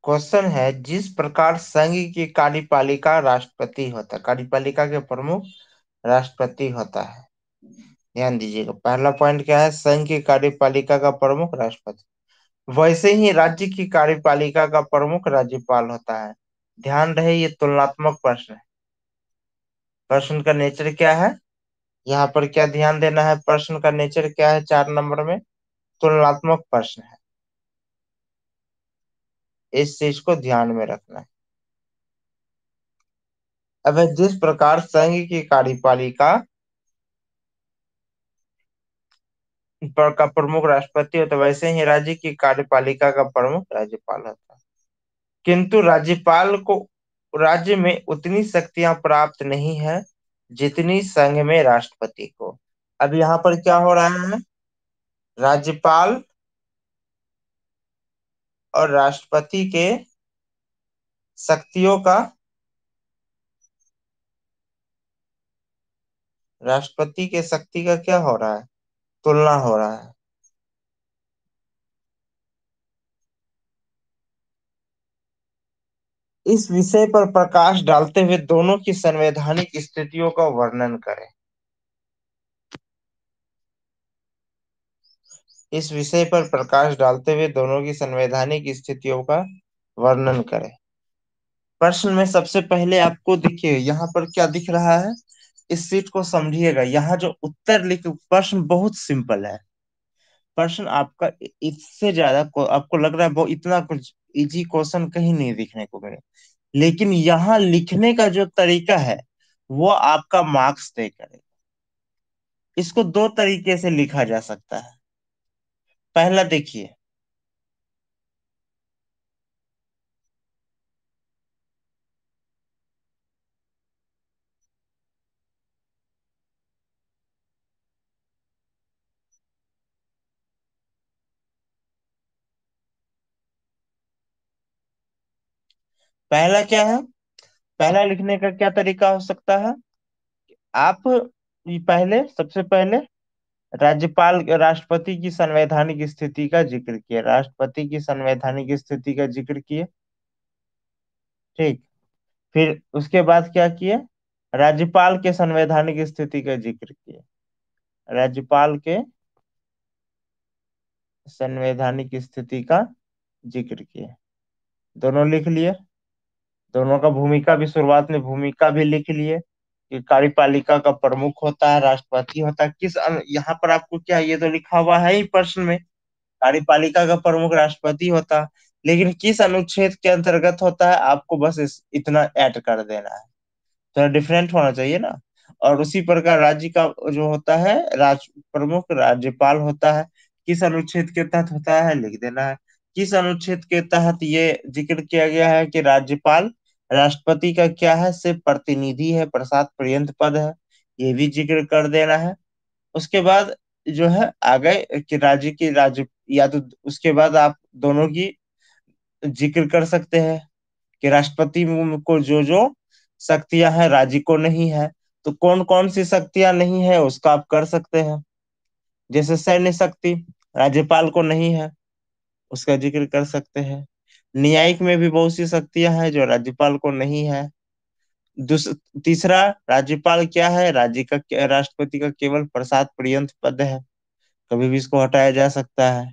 Question है, जिस प्रकार संघ की कार्यपालिका राष्ट्रपति होता है, कार्यपालिका के प्रमुख राष्ट्रपति होता है। ध्यान दीजिएगा, पहला पॉइंट क्या है, संघ की कार्यपालिका का प्रमुख राष्ट्रपति। वैसे ही राज्य की कार्यपालिका का प्रमुख राज्यपाल होता है। ध्यान रहे, ये तुलनात्मक प्रश्न है। प्रश्न का नेचर क्या है, यहाँ पर क्या ध्यान देना है, प्रश्न का नेचर क्या है, 4 नंबर में तुलनात्मक प्रश्न है। इस चीज को ध्यान में रखना है। अब जिस प्रकार संघ की कार्यपालिका का प्रमुख राष्ट्रपति होता है, वैसे ही राज्य की कार्यपालिका का प्रमुख राज्यपाल होता है। किंतु राज्यपाल को राज्य में उतनी शक्तियां प्राप्त नहीं है जितनी संघ में राष्ट्रपति को। अब यहाँ पर क्या हो रहा है, राज्यपाल और राष्ट्रपति के शक्तियों का, राष्ट्रपति के शक्ति का क्या हो रहा है, तुलना हो रहा है। इस विषय पर प्रकाश डालते हुए दोनों की संवैधानिक स्थितियों का वर्णन करें। इस विषय पर प्रकाश डालते हुए दोनों की संवैधानिक स्थितियों का वर्णन करें। प्रश्न में सबसे पहले आपको देखिए यहाँ पर क्या दिख रहा है, इस सीट को समझिएगा। यहाँ जो उत्तर लिख, प्रश्न बहुत सिंपल है। प्रश्न आपका इससे ज्यादा आपको लग रहा है वो इतना कुछ इजी क्वेश्चन कहीं नहीं दिखने को मिले, लेकिन यहाँ लिखने का जो तरीका है वो आपका मार्क्स तय करेगा। इसको दो तरीके से लिखा जा सकता है। पहला देखिए, पहला क्या है, पहला लिखने का क्या तरीका हो सकता है। आप ये पहले, सबसे पहले राज्यपाल राष्ट्रपति की संवैधानिक स्थिति का जिक्र किए, राष्ट्रपति की संवैधानिक स्थिति का जिक्र किए। ठीक। फिर उसके बाद क्या किए, राज्यपाल के संवैधानिक स्थिति का जिक्र किए, राज्यपाल के संवैधानिक स्थिति का जिक्र किए। दोनों लिख लिए। दोनों का भूमिका भी, शुरुआत में भूमिका भी लिख लिए कि कार्यपालिका का प्रमुख होता है, राष्ट्रपति होता है। यहाँ पर आपको क्या, ये तो लिखा हुआ है ही प्रश्न में, कार्यपालिका का प्रमुख राष्ट्रपति होता है, लेकिन किस अनुच्छेद के अंतर्गत होता है आपको बस इतना ऐड कर देना है। थोड़ा डिफरेंट होना चाहिए ना। और उसी प्रकार राज्य का जो होता है, प्रमुख राज्यपाल होता है, किस अनुच्छेद के तहत होता है लिख देना है। किस अनुच्छेद के तहत ये जिक्र किया गया है कि राज्यपाल राष्ट्रपति का क्या है, सिर्फ प्रतिनिधि है, प्रसाद पर्यंत पद है, ये भी जिक्र कर देना है। उसके बाद जो है आगे कि राज्य की राज्य, या तो उसके बाद आप दोनों की जिक्र कर सकते हैं कि राष्ट्रपति को जो जो शक्तियां हैं राज्य को नहीं है, तो कौन कौन सी शक्तियां नहीं है उसका आप कर सकते हैं। जैसे सैन्य शक्ति राज्यपाल को नहीं है, उसका जिक्र कर सकते हैं। न्यायिक में भी बहुत सी शक्तियां हैं जो राज्यपाल को नहीं है। दूस तीसरा, राज्यपाल क्या है, राज्य का राष्ट्रपति का केवल प्रसाद पर्यंत पद है, कभी भी इसको हटाया जा सकता है।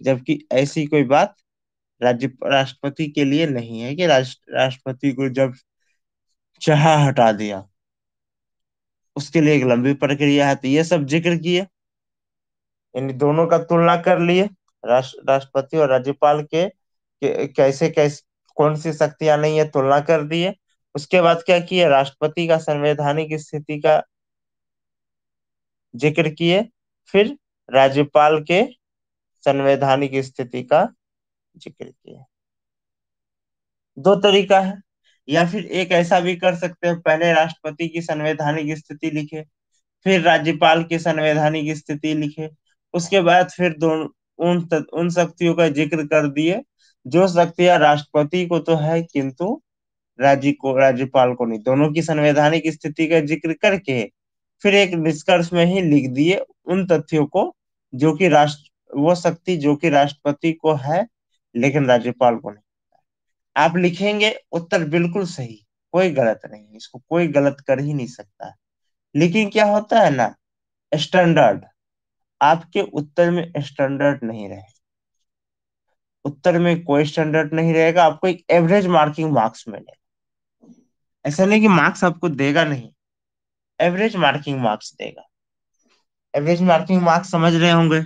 जबकि ऐसी कोई बात राज्य राष्ट्रपति के लिए नहीं है कि राष्ट्रपति को जब चाहा हटा दिया, उसके लिए एक लंबी प्रक्रिया है। तो ये सब जिक्र किए, इन दोनों का तुलना कर लिए, राष्ट्रपति और राज्यपाल कैसे कैसे कौन सी शक्तियां नहीं है, तुलना कर दिए। उसके बाद क्या किए, राष्ट्रपति का संवैधानिक स्थिति का जिक्र किए। फिर राज्यपाल के संवैधानिक स्थिति का जिक्र किए। दो तरीका है। या फिर एक ऐसा भी कर सकते हैं, पहले राष्ट्रपति की संवैधानिक स्थिति लिखे, फिर राज्यपाल की संवैधानिक स्थिति लिखे, उसके बाद फिर दोनों उन शक्तियों का जिक्र कर दिए जो शक्तियां राष्ट्रपति को तो है किंतु राज्यपाल को नहीं। दोनों की संवैधानिक स्थिति का जिक्र करके फिर एक निष्कर्ष में ही लिख दिए उन तथ्यों को जो कि राष्ट्र वो शक्ति जो कि राष्ट्रपति को है लेकिन राज्यपाल को नहीं। आप लिखेंगे उत्तर बिल्कुल सही, कोई गलत नहीं, इसको कोई गलत कर ही नहीं सकता। लेकिन क्या होता है ना, स्टैंडर्ड, आपके उत्तर में स्टैंडर्ड नहीं रहे, उत्तर में कोई स्टैंडर्ड नहीं रहेगा, आपको एक एवरेज मार्किंग मार्क्स मिलेगा। ऐसा नहीं कि मार्क्स आपको देगा नहीं, एवरेज मार्किंग मार्क्स देगा। एवरेज मार्किंग मार्क्स समझ रहे होंगे,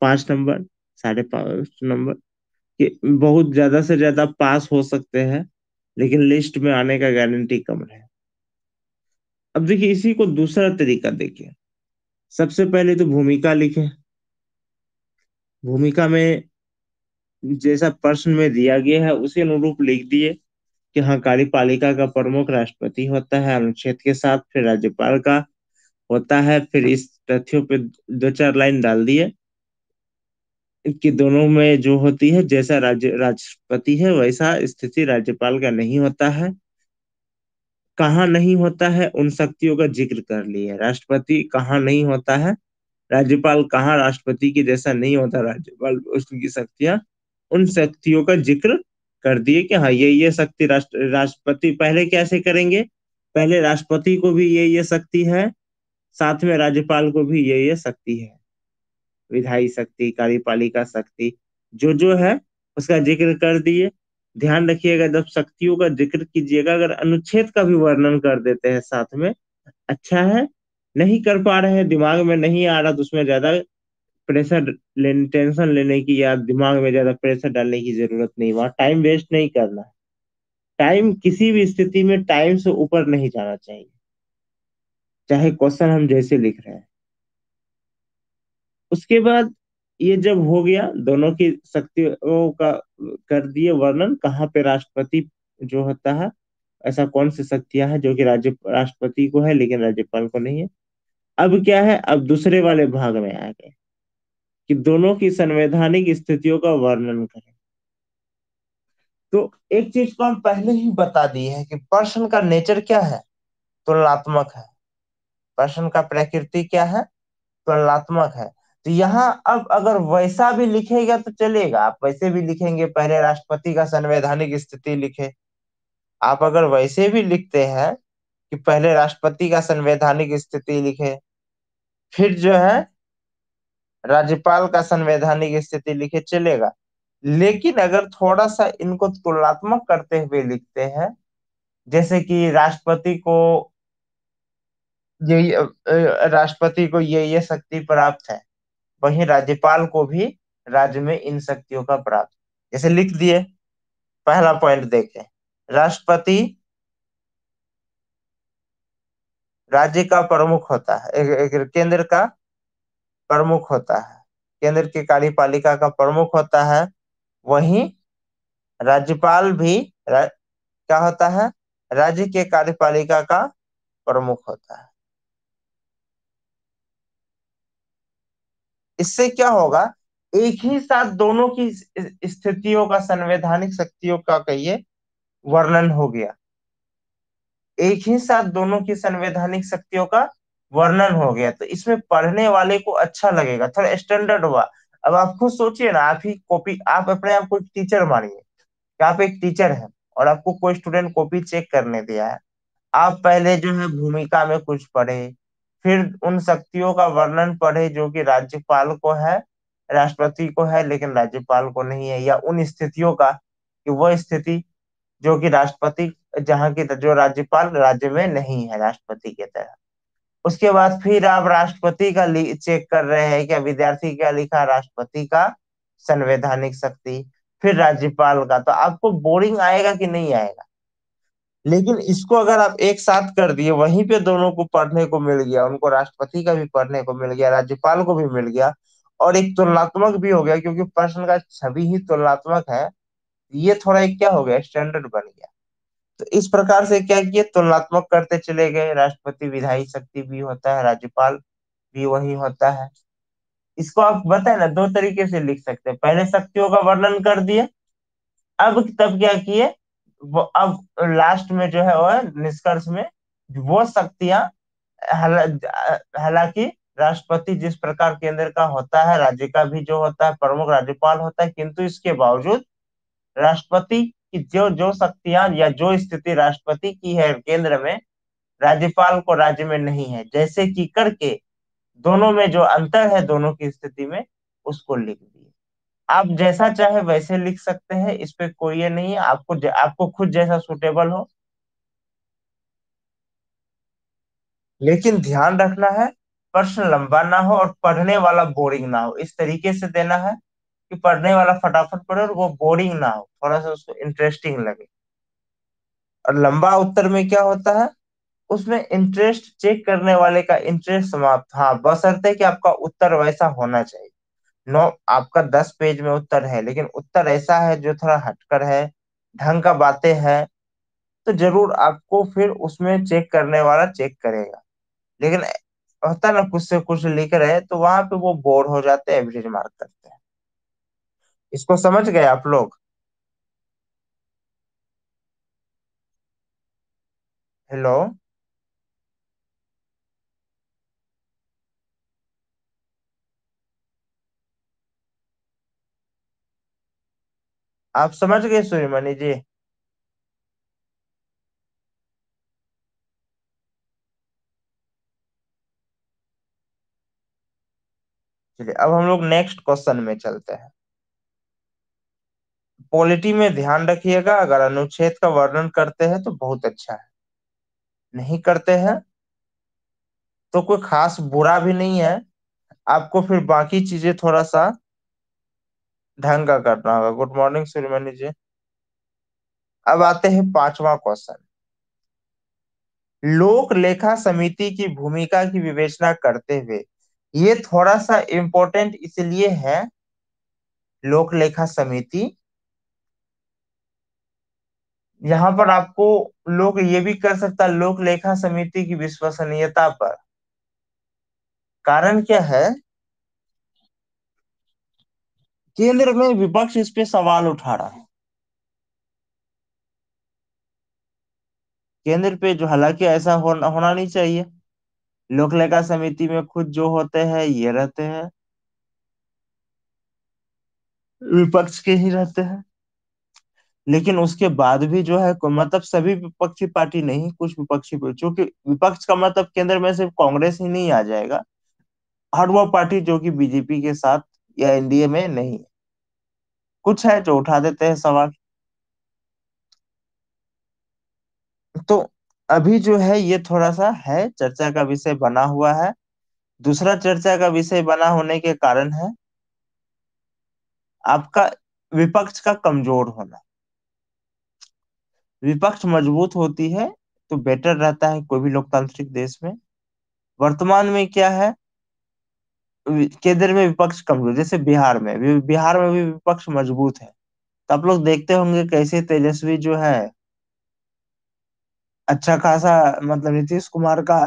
5 नंबर, 5.5 नंबर, कि बहुत ज्यादा से ज्यादा पास हो सकते हैं, लेकिन लिस्ट में आने का गारंटी कम है। अब देखिए इसी को दूसरा तरीका देखिए। सबसे पहले तो भूमिका लिखें। भूमिका में जैसा प्रश्न में दिया गया है उसी अनुरूप लिख दिए कि हाँ, कार्यपालिका का प्रमुख राष्ट्रपति होता है, अनुच्छेद के साथ, फिर राज्यपाल का होता है, फिर इस तथ्यों पे 2-4 लाइन डाल दिए कि दोनों में जो होती है, जैसा राष्ट्रपति है वैसा स्थिति राज्यपाल का नहीं होता है। कहाँ नहीं होता है, उन शक्तियों का जिक्र कर लिए। राष्ट्रपति कहाँ नहीं होता है, राज्यपाल कहाँ राष्ट्रपति के जैसा नहीं होता, राज्यपाल उसकी शक्तियां, उन शक्तियों का जिक्र कर दिए कि हाँ, ये शक्ति राष्ट्रपति पहले कैसे करेंगे, पहले राष्ट्रपति को भी ये शक्ति है, साथ में राज्यपाल को भी ये शक्ति है। विधायी शक्ति, कार्यपालिका शक्ति, जो जो है उसका जिक्र कर दिए। ध्यान रखिएगा जब शक्तियों का जिक्र कीजिएगा, अगर अनुच्छेद का भी वर्णन कर देते हैं साथ में, अच्छा है। नहीं कर पा रहे हैं, दिमाग में नहीं आ रहा, तो उसमें ज्यादा प्रेशर लेने, टेंशन लेने की या दिमाग में ज्यादा प्रेशर डालने की जरूरत नहीं, वहां टाइम वेस्ट नहीं करना है। टाइम किसी भी स्थिति में टाइम से ऊपर नहीं जाना चाहिए, चाहे क्वेश्चन हम जैसे लिख रहे हैं। उसके बाद ये जब हो गया, दोनों की शक्तियों का कर दिए वर्णन, कहाँ पे राष्ट्रपति जो होता है, ऐसा कौन सी शक्तियां हैं जो कि राज्य राष्ट्रपति को है लेकिन राज्यपाल को नहीं है। अब क्या है, अब दूसरे वाले भाग में आ गए कि दोनों की संवैधानिक स्थितियों का वर्णन करें। तो एक चीज को हम पहले ही बता दिए हैं कि प्रश्न का नेचर क्या है, तुलनात्मक है। प्रश्न का प्रकृति क्या है, तुलनात्मक है। तो यहाँ अब अगर वैसा भी लिखेगा तो चलेगा, आप वैसे भी लिखेंगे, पहले राष्ट्रपति का संवैधानिक स्थिति लिखे। आप अगर वैसे भी लिखते हैं कि पहले राष्ट्रपति का संवैधानिक स्थिति लिखे, फिर जो है राज्यपाल का संवैधानिक स्थिति लिखे, चलेगा। लेकिन अगर थोड़ा सा इनको तुलनात्मक करते हुए लिखते हैं, जैसे कि राष्ट्रपति को ये शक्ति प्राप्त है, वहीं राज्यपाल को भी राज्य में इन शक्तियों का प्राप्त, जैसे लिख दिए। पहला पॉइंट देखें, राष्ट्रपति राज्य का प्रमुख होता है, केंद्र का प्रमुख होता है, केंद्र की कार्यपालिका का प्रमुख होता है। वहीं राज्यपाल भी क्या होता है, राज्य के कार्यपालिका का प्रमुख होता है। इससे क्या होगा, एक ही साथ दोनों की स्थितियों का, संवैधानिक शक्तियों का कहिए वर्णन हो गया। एक ही साथ दोनों की संवैधानिक शक्तियों का वर्णन हो गया, तो इसमें पढ़ने वाले को अच्छा लगेगा, थोड़ा स्टैंडर्ड हुआ। अब आप खुद सोचिए ना, आप ही कॉपी, आप अपने आप को एक टीचर मानिए कि आप एक टीचर हैं और आपको कोई स्टूडेंट कॉपी चेक करने दिया है। आप पहले जो है भूमिका में कुछ पढ़े, फिर उन शक्तियों का वर्णन पढ़े जो कि राज्यपाल को है, राष्ट्रपति को है लेकिन राज्यपाल को नहीं है, या उन स्थितियों का कि वो स्थिति जो कि राष्ट्रपति, जहाँ की जो राज्यपाल राज्य में नहीं है राष्ट्रपति की तरह। उसके बाद फिर आप राष्ट्रपति का चेक कर रहे हैं, क्या विद्यार्थी क्या लिखा, राष्ट्रपति का संवैधानिक शक्ति, फिर राज्यपाल का, तो आपको बोरिंग आएगा कि नहीं आएगा। लेकिन इसको अगर आप एक साथ कर दिए, वहीं पे दोनों को पढ़ने को मिल गया, उनको राष्ट्रपति का भी पढ़ने को मिल गया, राज्यपाल को भी मिल गया, और एक तुलनात्मक भी हो गया, क्योंकि प्रश्न का छवि ही तुलनात्मक है। ये थोड़ा एक क्या हो गया, स्टैंडर्ड बन गया। तो इस प्रकार से क्या किए, तुलनात्मक करते चले गए। राष्ट्रपति विधायी शक्ति भी होता है, राज्यपाल भी वही होता है। इसको आप बताए ना, दो तरीके से लिख सकते हैं, पहले शक्तियों का वर्णन कर दिए, अब तब क्या किए, वो अब लास्ट में जो है वो निष्कर्ष में वो शक्तियां, हालांकि राष्ट्रपति जिस प्रकार केंद्र का होता है, राज्य का भी जो होता है प्रमुख राज्यपाल होता है, किंतु इसके बावजूद राष्ट्रपति कि जो जो शक्तियां या जो स्थिति राष्ट्रपति की है केंद्र में, राज्यपाल को राज्य में नहीं है, जैसे कि करके दोनों में जो अंतर है दोनों की स्थिति में, उसको लिख दिए। आप जैसा चाहे वैसे लिख सकते हैं, इस पे कोई ये नहीं है, आपको खुद जैसा सुटेबल हो। लेकिन ध्यान रखना है, प्रश्न लंबा ना हो और पढ़ने वाला बोरिंग ना हो, इस तरीके से देना है कि पढ़ने वाला फटाफट पढ़े और वो बोरिंग ना हो, थोड़ा सा उसको इंटरेस्टिंग लगे। और लंबा उत्तर में क्या होता है, उसमें इंटरेस्ट चेक करने वाले का इंटरेस्ट समाप्त, हाँ बशर्ते कि आपका उत्तर वैसा होना चाहिए। नो, आपका 10 पेज में उत्तर है लेकिन उत्तर ऐसा है जो थोड़ा हटकर है, ढंग का बातें हैं, तो जरूर आपको फिर उसमें चेक करने वाला चेक करेगा। लेकिन होता है ना, कुछ से कुछ लिख रहे हैं तो वहां पे वो बोर हो जाते हैं, एवरेज मार्क करते हैं। इसको समझ गए आप लोग? हेलो? आप समझ गए सूर्यमणि जी? चलिए अब हम लोग नेक्स्ट क्वेश्चन में चलते हैं। पॉलिटी में ध्यान रखिएगा, अगर अनुच्छेद का वर्णन करते हैं तो बहुत अच्छा है, नहीं करते हैं तो कोई खास बुरा भी नहीं है, आपको फिर बाकी चीजें थोड़ा सा ढंग का करना होगा। गुड मॉर्निंग सूर्यमणि जी। अब आते हैं पांचवा क्वेश्चन। लोक लेखा समिति की भूमिका की विवेचना करते हुए, ये थोड़ा सा इम्पोर्टेंट इसलिए है, लोक लेखा समिति, यहाँ पर आपको लोग ये भी कर सकता है लोक लेखा समिति की विश्वसनीयता पर। कारण क्या है, केंद्र में विपक्ष इस पे सवाल उठा रहा है, केंद्र पे, जो हालांकि ऐसा होना नहीं चाहिए। लोक लेखा समिति में खुद जो होते हैं ये रहते हैं, विपक्ष के ही रहते हैं। लेकिन उसके बाद भी जो है मतलब सभी विपक्षी पार्टी नहीं, कुछ विपक्षी, क्योंकि विपक्ष का मतलब केंद्र में सिर्फ कांग्रेस ही नहीं आ जाएगा, हर वो पार्टी जो कि बीजेपी के साथ या एनडीए में नहीं है, कुछ है जो उठा देते हैं सवाल। तो अभी जो है ये थोड़ा सा है, चर्चा का विषय बना हुआ है। दूसरा चर्चा का विषय बना होने के कारण है आपका विपक्ष का कमजोर होना। विपक्ष मजबूत होती है तो बेटर रहता है कोई भी लोकतांत्रिक देश में। वर्तमान में क्या है, केंद्र में विपक्ष कमजोर, जैसे बिहार में भी विपक्ष मजबूत है। तो आप लोग देखते होंगे कैसे तेजस्वी जो है अच्छा खासा, मतलब नीतीश कुमार का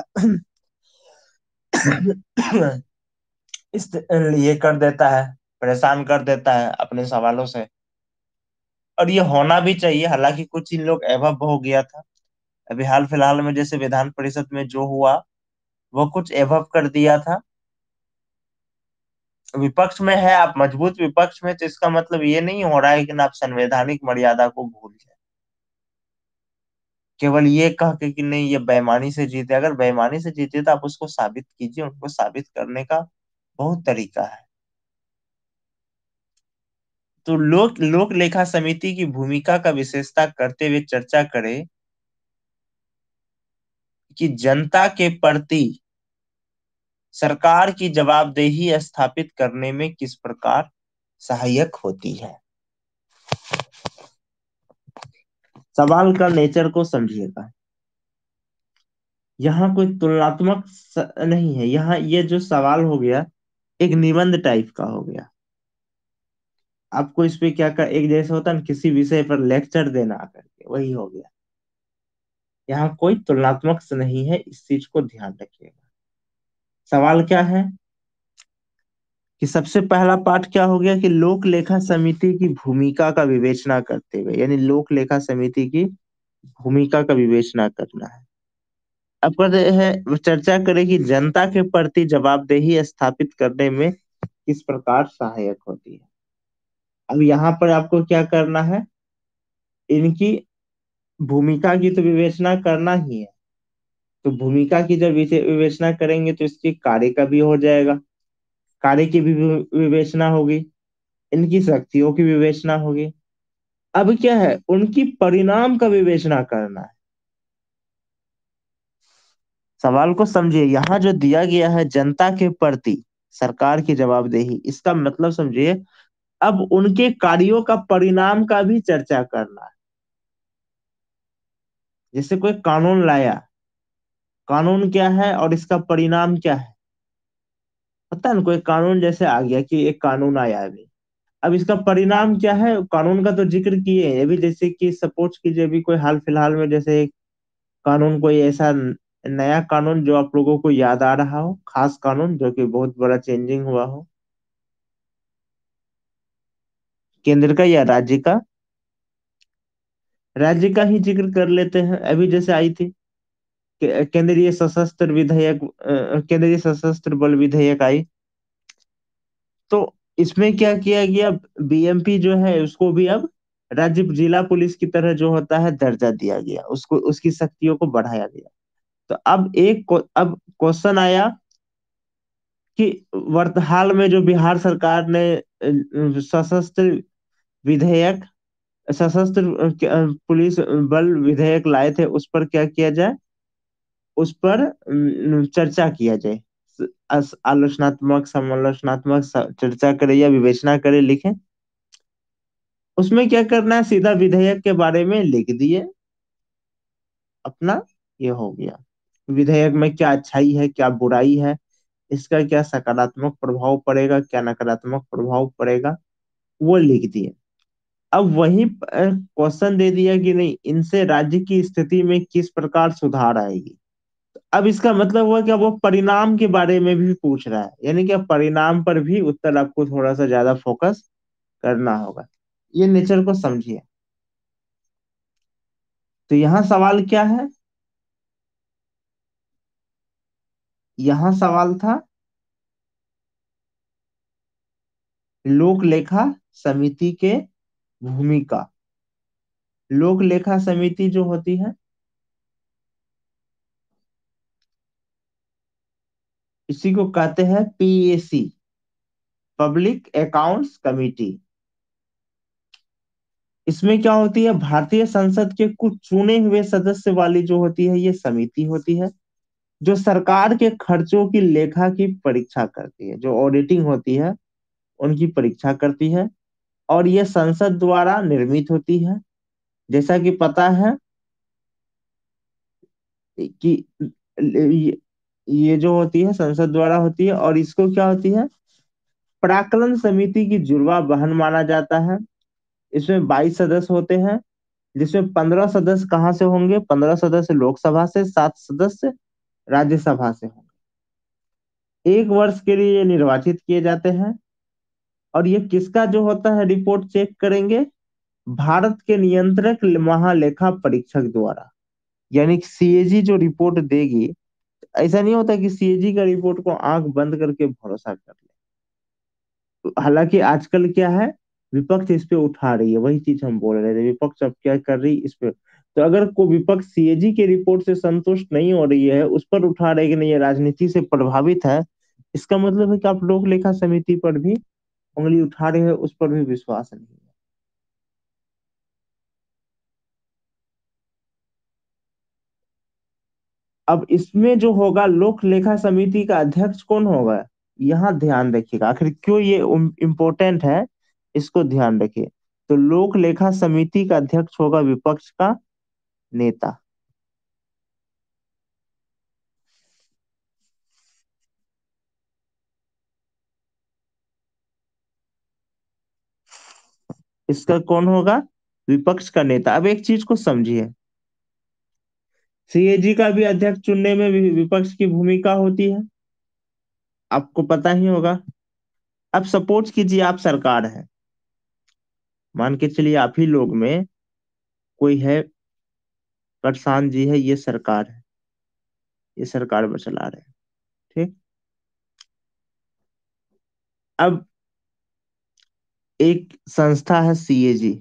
इस ये कर देता है, परेशान कर देता है अपने सवालों से। और ये होना भी चाहिए, हालांकि कुछ इन लोग एवब हो गया था। अभी हाल फिलहाल में जैसे विधान परिषद में जो हुआ, वो कुछ एवब कर दिया था। विपक्ष में है, आप मजबूत विपक्ष में, तो इसका मतलब ये नहीं हो रहा है कि ना आप संवैधानिक मर्यादा को भूल जाए, केवल ये कह के कि नहीं ये बेईमानी से जीते। अगर बेईमानी से जीते तो आप उसको साबित कीजिए, उनको साबित करने का बहुत तरीका है। तो लोक लोक लेखा समिति की भूमिका का विशेषता करते हुए चर्चा करें कि जनता के प्रति सरकार की जवाबदेही स्थापित करने में किस प्रकार सहायक होती है। सवाल का नेचर को समझिएगा, यहाँ कोई तुलनात्मक नहीं है, यहाँ ये जो सवाल हो गया एक निबंध टाइप का हो गया। आपको इस पे क्या कर, एक जैसे होता है ना किसी विषय पर लेक्चर देना करके, वही हो गया। यहाँ कोई तुलनात्मक से नहीं है, इस चीज को ध्यान रखिएगा। सवाल क्या है कि सबसे पहला पार्ट क्या हो गया कि लोक लेखा समिति की भूमिका का विवेचना करते हुए, यानी लोक लेखा समिति की भूमिका का विवेचना करना है। अब कहते हैं चर्चा करें कि जनता के प्रति जवाबदेही स्थापित करने में किस प्रकार सहायक होती है। अब यहाँ पर आपको क्या करना है, इनकी भूमिका की तो विवेचना करना ही है। तो भूमिका की जब विवेचना करेंगे तो इसकी कार्य का भी हो जाएगा, कार्य की भी विवेचना होगी, इनकी शक्तियों की विवेचना होगी। अब क्या है, उनकी परिणाम का विवेचना करना है। सवाल को समझिए, यहाँ जो दिया गया है जनता के प्रति सरकार की जवाबदेही, इसका मतलब समझिए, अब उनके कार्यों का परिणाम का भी चर्चा करना है। जैसे कोई कानून लाया, कानून क्या है और इसका परिणाम क्या है। पता है ना, कोई कानून जैसे आ गया कि एक कानून आया है अभी, अब इसका परिणाम क्या है, कानून का तो जिक्र किए हैं अभी। जैसे कि सपोज कीजिए अभी कोई हाल फिलहाल में जैसे एक कानून, कोई ऐसा नया कानून जो आप लोगों को याद आ रहा हो, खास कानून जो कि बहुत बड़ा चेंजिंग हुआ हो, केंद्र का या राज्य का। राज्य का ही जिक्र कर लेते हैं। अभी जैसे आई थी केंद्रीय सशस्त्र विधेयक, केंद्रीय सशस्त्र बल विधेयक आई। तो इसमें क्या किया गया, बीएमपी जो है उसको भी अब राज्य जिला पुलिस की तरह जो होता है दर्जा दिया गया, उसको उसकी शक्तियों को बढ़ाया गया। तो अब क्वेश्चन आया कि हाल में जो बिहार सरकार ने सशस्त्र विधेयक, सशस्त्र पुलिस बल विधेयक लाए थे, उस पर क्या किया जाए, उस पर चर्चा किया जाए। आलोचनात्मक समालोचनात्मक चर्चा करे या विवेचना करे, लिखें। उसमें क्या करना है, सीधा विधेयक के बारे में लिख दिए, अपना ये हो गया। विधेयक में क्या अच्छाई है, क्या बुराई है, इसका क्या सकारात्मक प्रभाव पड़ेगा, क्या नकारात्मक प्रभाव पड़ेगा, वो लिख दिए। अब वही क्वेश्चन दे दिया कि नहीं, इनसे राज्य की स्थिति में किस प्रकार सुधार आएगी। अब इसका मतलब हुआ कि अब वो परिणाम के बारे में भी पूछ रहा है, यानी कि अब परिणाम पर भी उत्तर आपको थोड़ा सा ज्यादा फोकस करना होगा। ये नेचर को समझिए। तो यहाँ सवाल क्या है, यहाँ सवाल था लोक लेखा समिति के भूमिका। लोक लेखा समिति जो होती है, इसी को कहते हैं पीएसी, पब्लिक अकाउंट्स कमिटी। इसमें क्या होती है, भारतीय संसद के कुछ चुने हुए सदस्य वाली जो होती है ये समिति होती है, जो सरकार के खर्चों की लेखा की परीक्षा करती है, जो ऑडिटिंग होती है उनकी परीक्षा करती है। और ये संसद द्वारा निर्मित होती है। जैसा कि पता है कि ये जो होती है संसद द्वारा होती है, और इसको क्या होती है, प्राक्कलन समिति की जुड़वा बहन माना जाता है। इसमें 22 सदस्य होते हैं, जिसमें 15 सदस्य कहाँ से होंगे, 15 सदस्य लोकसभा से, 7 सदस्य राज्यसभा से होंगे। एक वर्ष के लिए ये निर्वाचित किए जाते हैं। और ये किसका जो होता है, रिपोर्ट चेक करेंगे, भारत के नियंत्रक महालेखा परीक्षक द्वारा। यानी सीएजी जो रिपोर्ट देगी, ऐसा नहीं होता कि सीएजी का रिपोर्ट को आंख बंद करके भरोसा कर ले। हालांकि आजकल क्या है, विपक्ष इस पे उठा रही है, वही चीज हम बोल रहे थे, विपक्ष अब क्या कर रही इस पे। तो अगर कोई विपक्ष सीएजी के रिपोर्ट से संतुष्ट नहीं हो रही है, उस पर उठा रहे कि नहीं ये राजनीति से प्रभावित है, इसका मतलब है कि आप लोक लेखा समिति पर भी उंगली उठा रहे हैं, उस पर भी विश्वास नहीं है। अब इसमें जो होगा, लोक लेखा समिति का अध्यक्ष कौन होगा, यहाँ ध्यान रखिएगा, आखिर क्यों ये इम्पोर्टेंट है, इसको ध्यान रखिए। तो लोक लेखा समिति का अध्यक्ष होगा विपक्ष का नेता। इसका कौन होगा, विपक्ष का नेता। अब एक चीज को समझिए, सीएजी का भी अध्यक्ष चुनने में विपक्ष की भूमिका होती है, आपको पता ही होगा। अब सपोज कीजिए आप सरकार है, मान के चलिए आप ही लोग में कोई है, प्रशांत जी है, ये सरकार है, ये सरकार में चला रहे हैं, ठीक। अब एक संस्था है सीएजी,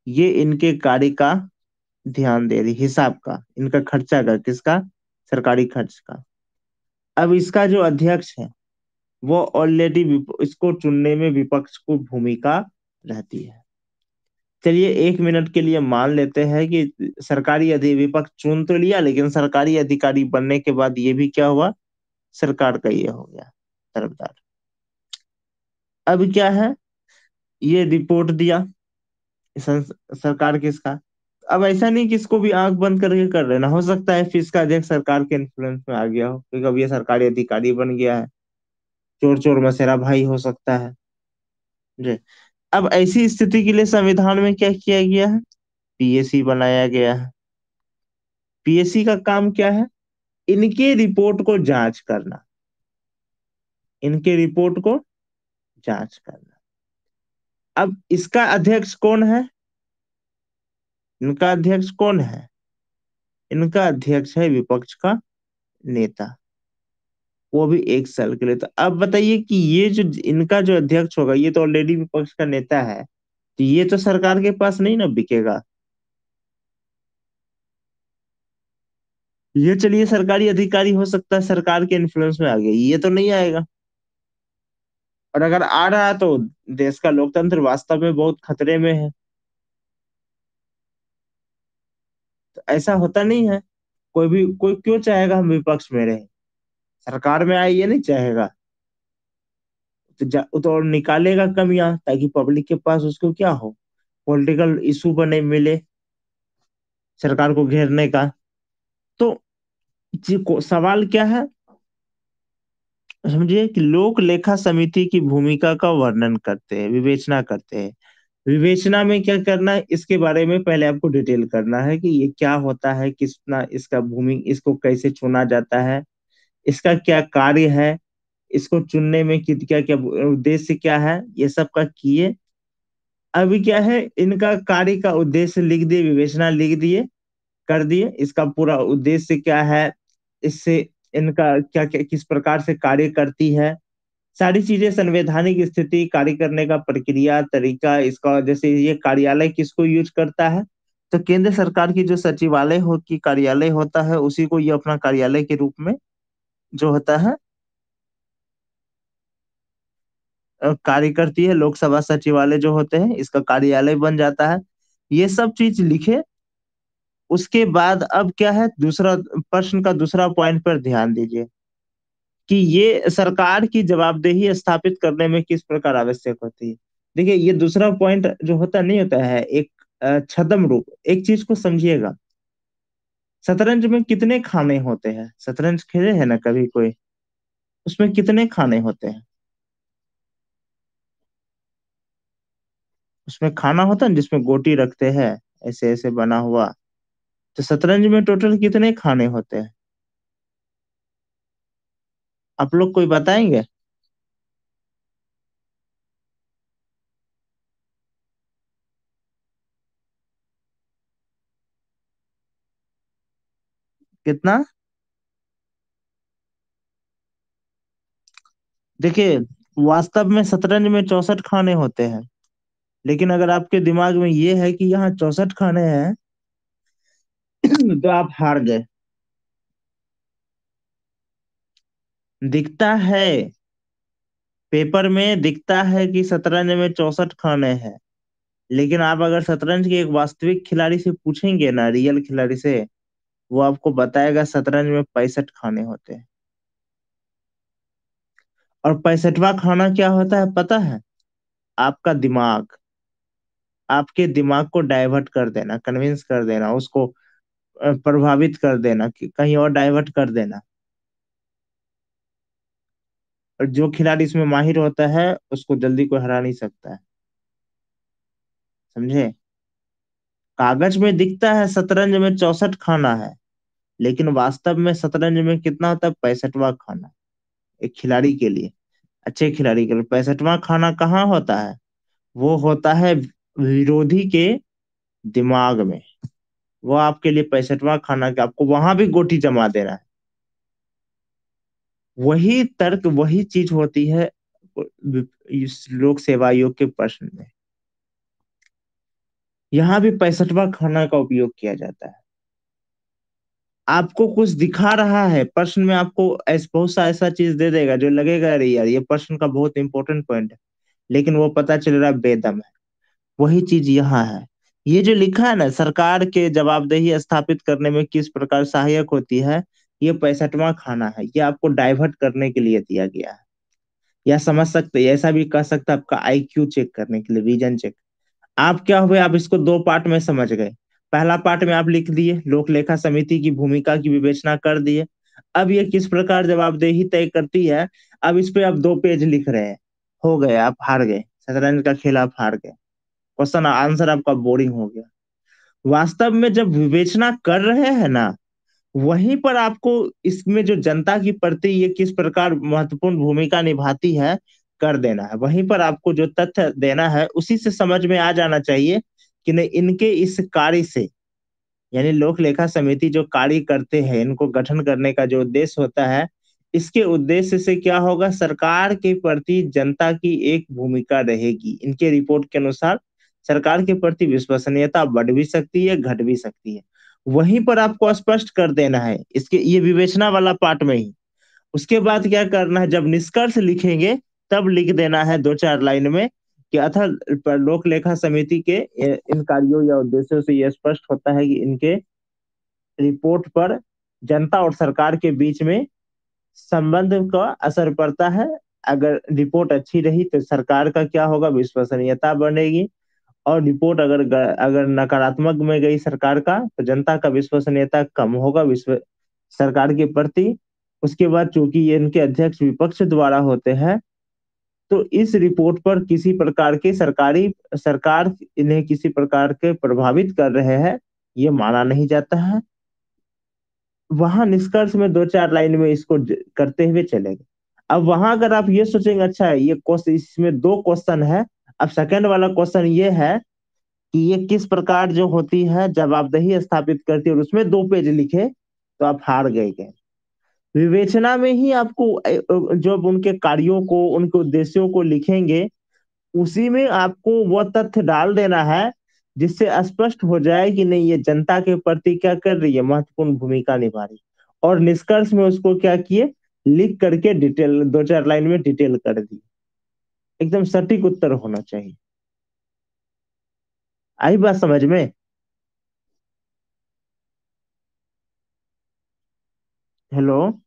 ये इनके कार्य का ध्यान दे रही, हिसाब का, इनका खर्चा का, किसका? सरकारी खर्च का। अब इसका जो अध्यक्ष है वो ऑलरेडी इसको चुनने में विपक्ष को भूमिका रहती है। चलिए 1 मिनट के लिए मान लेते हैं कि विपक्ष चुन तो लिया, लेकिन सरकारी अधिकारी बनने के बाद ये भी क्या हुआ? सरकार का ये हो गया तरफदार। अब क्या है, ये रिपोर्ट दिया सरकार किसका। अब ऐसा नहीं कि इसको भी आंख बंद करके कर लेना, हो सकता है फिर इसका अध्यक्ष सरकार के इन्फ्लुएंस में आ गया हो, क्योंकि अब ये सरकारी अधिकारी बन गया है, चोर चोर मसेरा भाई हो सकता है जी। अब ऐसी स्थिति के लिए संविधान में क्या किया गया है? पीएसी बनाया गया है। पीएसी का काम क्या है? इनके रिपोर्ट को जांच करना, इनके रिपोर्ट को जांच करना। अब इसका अध्यक्ष कौन है? इनका अध्यक्ष कौन है? इनका अध्यक्ष है विपक्ष का नेता, वो भी 1 साल के लिए। तो अब बताइए कि ये जो इनका जो अध्यक्ष होगा, ये तो ऑलरेडी विपक्ष का नेता है, तो ये तो सरकार के पास नहीं ना बिकेगा। ये चलिए सरकारी अधिकारी हो सकता है सरकार के इन्फ्लुएंस में आ गया, ये तो नहीं आएगा। और अगर आ रहा है तो देश का लोकतंत्र वास्तव में बहुत खतरे में है। तो ऐसा होता नहीं है, कोई क्यों चाहेगा हम विपक्ष में रहे, सरकार में आए ये नहीं चाहेगा। तो और निकालेगा कमियां, ताकि पब्लिक के पास उसको क्या हो, पॉलिटिकल इशू बने मिले सरकार को घेरने का। तो सवाल क्या है, समझिए कि लोक लेखा समिति की भूमिका का वर्णन करते हैं, विवेचना करते हैं। विवेचना में क्या करना है, इसके बारे में पहले आपको डिटेल करना है कि ये क्या होता है, कितना इसका भूमि, इसको कैसे चुना जाता है, इसका क्या कार्य है, इसको चुनने में क्या क्या उद्देश्य क्या है, ये सब का किए। अभी क्या है, इनका कार्य का उद्देश्य लिख दिए, विवेचना लिख दिए, कर दिए, इसका पूरा उद्देश्य क्या है, इससे इनका क्या क्या किस प्रकार से कार्य करती है, सारी चीजें, संवैधानिक स्थिति, कार्य करने का प्रक्रिया, तरीका, इसका जैसे ये कार्यालय किसको यूज करता है, तो केंद्र सरकार की जो सचिवालय हो की कार्यालय होता है, उसी को ये अपना कार्यालय के रूप में जो होता है कार्य करती है। लोकसभा सचिवालय जो होते हैं इसका कार्यालय बन जाता है। ये सब चीज लिखे, उसके बाद अब क्या है, दूसरा प्रश्न का दूसरा पॉइंट पर ध्यान दीजिए कि ये सरकार की जवाबदेही स्थापित करने में किस प्रकार आवश्यक होती है। देखिए ये दूसरा पॉइंट जो होता नहीं होता है एक छद्म रूप, एक चीज को समझिएगा। शतरंज में कितने खाने होते हैं? शतरंज खेले हैं ना कभी कोई? उसमें कितने खाने होते हैं? उसमें खाना होता है जिसमें गोटी रखते हैं, ऐसे ऐसे बना हुआ। तो शतरंज में टोटल कितने खाने होते हैं? आप लोग कोई बताएंगे? कितना? देखिए वास्तव में शतरंज में 64 खाने होते हैं, लेकिन अगर आपके दिमाग में ये है कि यहाँ 64 खाने हैं तो आप हार गए। दिखता है, पेपर में दिखता है कि शतरंज में 64 खाने हैं, लेकिन आप अगर शतरंज के एक वास्तविक खिलाड़ी से पूछेंगे ना, रियल खिलाड़ी से, वो आपको बताएगा शतरंज में 65 खाने होते हैं। और 65वां खाना क्या होता है पता है? आपका दिमाग, आपके दिमाग को डाइवर्ट कर देना, कन्विंस कर देना उसको, प्रभावित कर देना कि कहीं और डाइवर्ट कर देना। और जो खिलाड़ी इसमें माहिर होता है उसको जल्दी कोई हरा नहीं सकता है, समझे। कागज में दिखता है शतरंज में 64 खाना है, लेकिन वास्तव में शतरंज में कितना होता है? 65वां खाना। एक खिलाड़ी के लिए, अच्छे खिलाड़ी के लिए 65वां खाना कहाँ होता है? वो होता है विरोधी के दिमाग में। वो आपके लिए 65वां खाना, कि आपको वहां भी गोटी जमा देना है। वही तर्क, वही चीज होती है इस लोक सेवा आयोग के प्रश्न में। यहाँ भी 65वां खाना का उपयोग किया जाता है। आपको कुछ दिखा रहा है प्रश्न में, आपको बहुत सा ऐसा चीज दे देगा जो लगेगा अरे यार ये प्रश्न का बहुत इंपॉर्टेंट पॉइंट है, लेकिन वो पता चल रहा है बेदम है। वही चीज यहाँ है। ये जो लिखा है ना, सरकार के जवाबदेही स्थापित करने में किस प्रकार सहायक होती है, ये 65वां खाना है। ये आपको डाइवर्ट करने के लिए दिया गया है। या समझ सकते हैं, ऐसा भी कह सकते हैं आपका आईक्यू चेक करने के लिए, विजन चेक। आप क्या हुए, आप इसको दो पार्ट में समझ गए। पहला पार्ट में आप लिख दिए, लोक लेखा समिति की भूमिका की विवेचना कर दिए। अब ये किस प्रकार जवाबदेही तय करती है, अब इस पे आप 2 पेज लिख रहे हैं। हो गए, आप हार गए, शतरंज का खेल आप हार गए। क्वेश्चन आंसर आपका बोरिंग हो गया। वास्तव में जब विवेचना कर रहे हैं ना, वहीं पर आपको इसमें जो जनता की प्रति ये किस प्रकार महत्वपूर्ण भूमिका निभाती है, कर देना है। वहीं पर आपको जो तथ्य देना है उसी से समझ में आ जाना चाहिए कि नहीं, इनके इस कार्य से, यानी लोक लेखा समिति जो कार्य करते हैं, इनको गठन करने का जो उद्देश्य होता है, इसके उद्देश्य से क्या होगा, सरकार के प्रति जनता की एक भूमिका रहेगी। इनके रिपोर्ट के अनुसार सरकार के प्रति विश्वसनीयता बढ़ भी सकती है, घट भी सकती है। वहीं पर आपको स्पष्ट कर देना है इसके ये विवेचना वाला पार्ट में ही। उसके बाद क्या करना है, जब निष्कर्ष लिखेंगे तब लिख देना है 2-4 लाइन में कि अतः लोक लेखा समिति के इन कार्यों या उद्देश्यों से यह स्पष्ट होता है कि इनके रिपोर्ट पर जनता और सरकार के बीच में संबंध का असर पड़ता है। अगर रिपोर्ट अच्छी रही तो सरकार का क्या होगा, विश्वसनीयता बढ़ेगी। और रिपोर्ट अगर नकारात्मक में गई सरकार का, तो जनता का विश्वसनीयता कम होगा विश्व सरकार के प्रति। उसके बाद चूंकि ये इनके अध्यक्ष विपक्ष द्वारा होते हैं, तो इस रिपोर्ट पर किसी प्रकार के सरकार इन्हें किसी प्रकार के प्रभावित कर रहे हैं, ये माना नहीं जाता है। वहां निष्कर्ष में 2-4 लाइन में इसको करते हुए चलेंगे। अब वहां अगर आप ये सोचेंगे, अच्छा है ये क्वेश्चन, इसमें 2 क्वेश्चन है। अब सेकंड वाला क्वेश्चन ये है कि ये किस प्रकार जो होती है जवाबदेही स्थापित करती है, और उसमें 2 पेज लिखे, तो आप हार गए। विवेचना में ही आपको जब उनके कार्यों को, उनके उद्देश्यों को लिखेंगे, उसी में आपको वह तथ्य डाल देना है जिससे स्पष्ट हो जाए कि नहीं, ये जनता के प्रति क्या कर रही है, महत्वपूर्ण भूमिका निभा रही। और निष्कर्ष में उसको क्या किए, लिख करके डिटेल 2-4 लाइन में डिटेल कर दी। एकदम सटीक उत्तर होना चाहिए। आई बात समझ में? हेलो।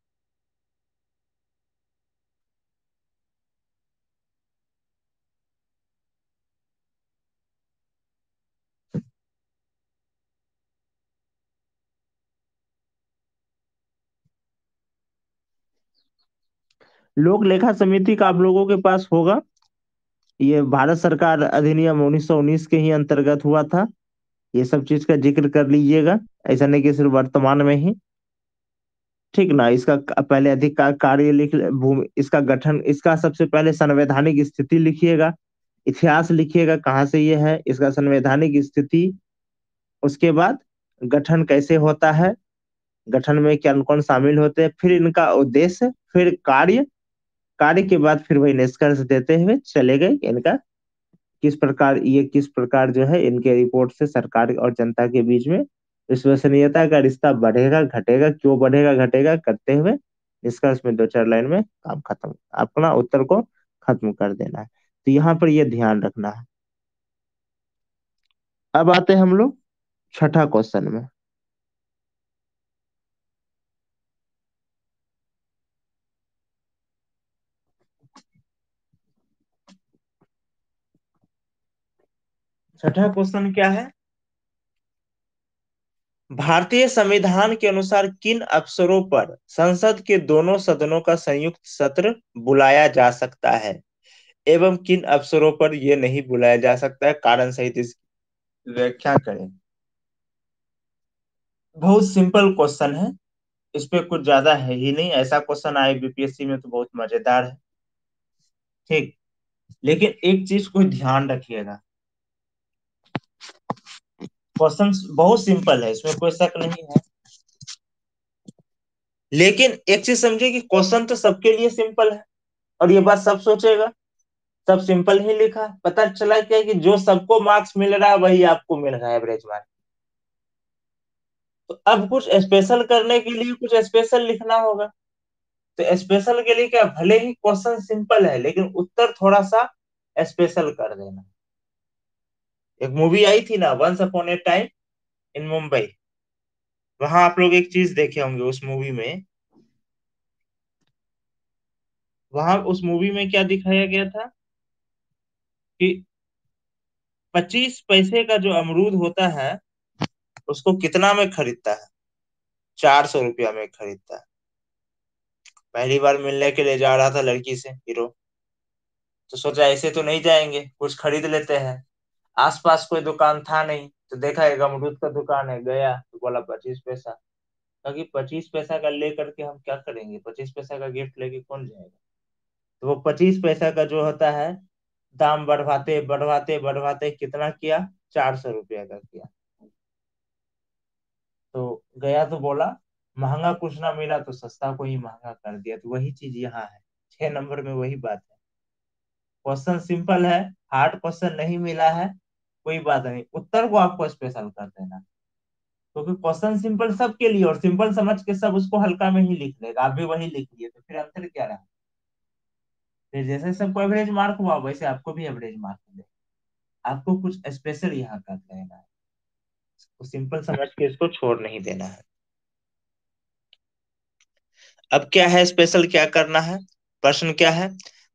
लोक लेखा समिति का आप लोगों के पास होगा। ये भारत सरकार अधिनियम 1919 के ही अंतर्गत हुआ था। ये सब चीज का जिक्र कर लीजिएगा, ऐसा नहीं कि सिर्फ वर्तमान में ही। ठीक ना, इसका पहले अधिक कार्य भूमि, इसका गठन, इसका सबसे पहले संवैधानिक स्थिति लिखिएगा। इतिहास लिखिएगा, कहाँ से ये है, इसका संवैधानिक स्थिति। उसके बाद गठन कैसे होता है, गठन में क्या कौन शामिल होते हैं, फिर इनका उद्देश्य, फिर कार्य। कार्य के बाद फिर वही निष्कर्ष देते हुए चले गए इनका किस प्रकार जो है इनके रिपोर्ट से सरकार और जनता के बीच में विश्वसनीयता का रिश्ता बढ़ेगा घटेगा, क्यों बढ़ेगा घटेगा करते हुए निष्कर्ष में 2-4 लाइन में काम खत्म, अपना उत्तर को खत्म कर देना है। तो यहाँ पर ये ध्यान रखना है। अब आते हैं हम लोग छठा क्वेश्चन में। छठा क्वेश्चन क्या है, भारतीय संविधान के अनुसार किन अवसरों पर संसद के दोनों सदनों का संयुक्त सत्र बुलाया जा सकता है, एवं किन अवसरों पर यह नहीं बुलाया जा सकता है, कारण सहित इसकी व्याख्या करें। बहुत सिंपल क्वेश्चन है, इस पे कुछ ज्यादा है ही नहीं। ऐसा क्वेश्चन आए बीपीएससी में तो बहुत मजेदार है। ठीक, लेकिन एक चीज को ध्यान रखिएगा, क्वेश्चन बहुत सिंपल है, इसमें कोई शक नहीं है। लेकिन एक चीज समझिए कि क्वेश्चन तो सबके लिए सिंपल है, और ये बात सब सोचेगा। सब सिंपल ही लिखा, पता चला क्या कि जो सबको मार्क्स मिल रहा है वही आपको मिल रहा है एवरेज मार्क्स। तो अब कुछ स्पेशल करने के लिए कुछ स्पेशल लिखना होगा। तो स्पेशल के लिए क्या, भले ही क्वेश्चन सिंपल है लेकिन उत्तर थोड़ा सा स्पेशल कर देना। एक मूवी आई थी ना, once upon a time in Mumbai, वहां आप लोग एक चीज देखे होंगे उस मूवी में। वहां उस मूवी में क्या दिखाया गया था कि 25 पैसे का जो अमरूद होता है उसको कितना में खरीदता है, 400 रुपया में खरीदता है। पहली बार मिलने के लिए जा रहा था लड़की से हीरो, तो सोचा ऐसे तो नहीं जाएंगे, कुछ खरीद लेते हैं। आसपास कोई दुकान था नहीं, तो देखा एक अमरूद का दुकान है, गया तो बोला 25 पैसा। क्योंकि 25 पैसा का लेकर के हम क्या करेंगे, 25 पैसा का गिफ्ट लेके कौन जाएगा। तो वो 25 पैसा का जो होता है दाम बढ़वाते बढ़वाते बढ़वाते कितना किया, 400 रुपया का किया। तो गया तो बोला महंगा कुछ ना मिला तो सस्ता को ही महंगा कर दिया। तो वही चीज यहाँ है, 6 नंबर में वही बात है। क्वेश्चन सिंपल है, हार्ड क्वेश्चन नहीं मिला है, कोई बात नहीं, उत्तर को आपको स्पेशल कर देना। क्योंकि क्वेश्चन सिंपल सबके लिए, और सिंपल समझ के सब उसको हल्का में ही लिख लेगा, आप भी वही लिख लिए, तो फिर अंतर क्या रहा। फिर जैसे सबको एवरेज मार्क हुआ वैसे आपको भी एवरेज मार्क मिलेगा। आपको कुछ स्पेशल यहाँ कर लेना है, तो सिंपल समझ के इसको छोड़ नहीं देना है। अब क्या है स्पेशल, क्या करना है। प्रश्न क्या है,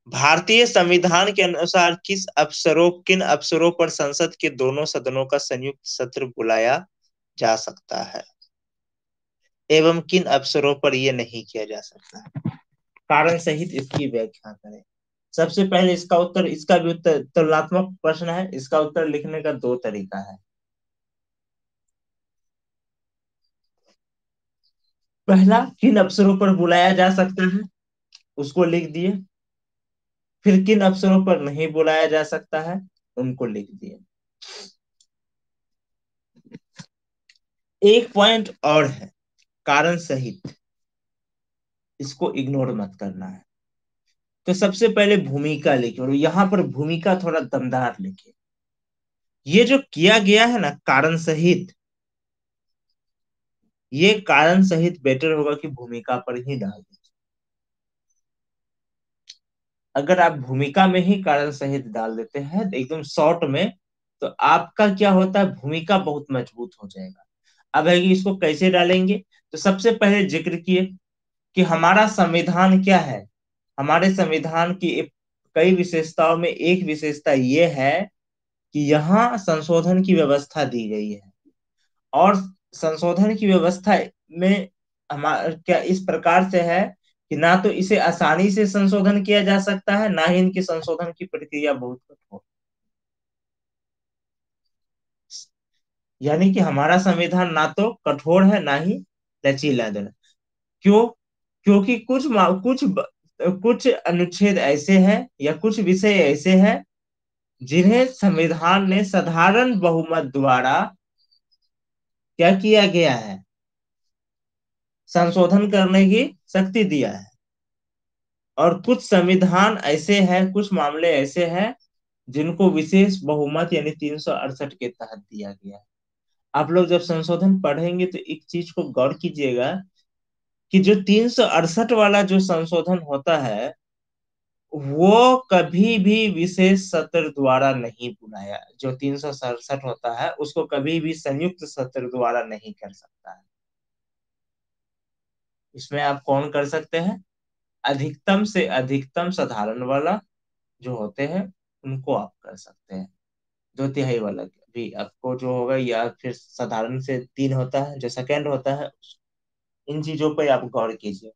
भारतीय संविधान के अनुसार किन अवसरों पर संसद के दोनों सदनों का संयुक्त सत्र बुलाया जा सकता है एवं किन अवसरों पर यह नहीं किया जा सकता, कारण सहित इसकी व्याख्या करें। सबसे पहले इसका उत्तर, इसका भी उत्तर तुलनात्मक प्रश्न है, इसका उत्तर लिखने का दो तरीका है। पहला, किन अवसरों पर बुलाया जा सकता है, उसको लिख दिए। फिर किन अवसरों पर नहीं बुलाया जा सकता है, उनको लिख दिए। एक पॉइंट और है, कारण सहित, इसको इग्नोर मत करना है। तो सबसे पहले भूमिका लिखे, और यहां पर भूमिका थोड़ा दमदार लिखे। ये जो किया गया है ना कारण सहित, ये कारण सहित बेटर होगा कि भूमिका पर ही डाल दीजिए। अगर आप भूमिका में ही कारण सहित डाल देते हैं एकदम शॉर्ट में, तो आपका क्या होता है, भूमिका बहुत मजबूत हो जाएगा। अब है कि इसको कैसे डालेंगे। तो सबसे पहले जिक्र किए कि हमारा संविधान क्या है। हमारे संविधान की कई विशेषताओं में एक विशेषता ये है कि यहाँ संशोधन की व्यवस्था दी गई है। और संशोधन की व्यवस्था में हमारा क्या इस प्रकार से है कि ना तो इसे आसानी से संशोधन किया जा सकता है, ना ही इनकी संशोधन की प्रक्रिया बहुत कठोर। यानी कि हमारा संविधान ना तो कठोर है ना ही लचीला है। क्यों, क्योंकि कुछ अनुच्छेद ऐसे हैं या कुछ विषय ऐसे हैं जिन्हें संविधान ने साधारण बहुमत द्वारा क्या किया गया है, संशोधन करने की शक्ति दिया है। और कुछ संविधान ऐसे हैं, कुछ मामले ऐसे हैं जिनको विशेष बहुमत यानी 368 के तहत दिया गया है। आप लोग जब संशोधन पढ़ेंगे तो एक चीज को गौर कीजिएगा कि जो 368 वाला जो संशोधन होता है वो कभी भी विशेष सत्र द्वारा नहीं बुलाया, जो 367 होता है उसको कभी भी संयुक्त सत्र द्वारा नहीं कर सकता है। इसमें आप कौन कर सकते हैं, अधिकतम से अधिकतम साधारण वाला जो होते हैं उनको आप कर सकते हैं। 2/3 वाला भी आपको जो होगा, या फिर साधारण से 3 होता है जो सेकंड होता है, इन चीजों पर आप गौर कीजिए।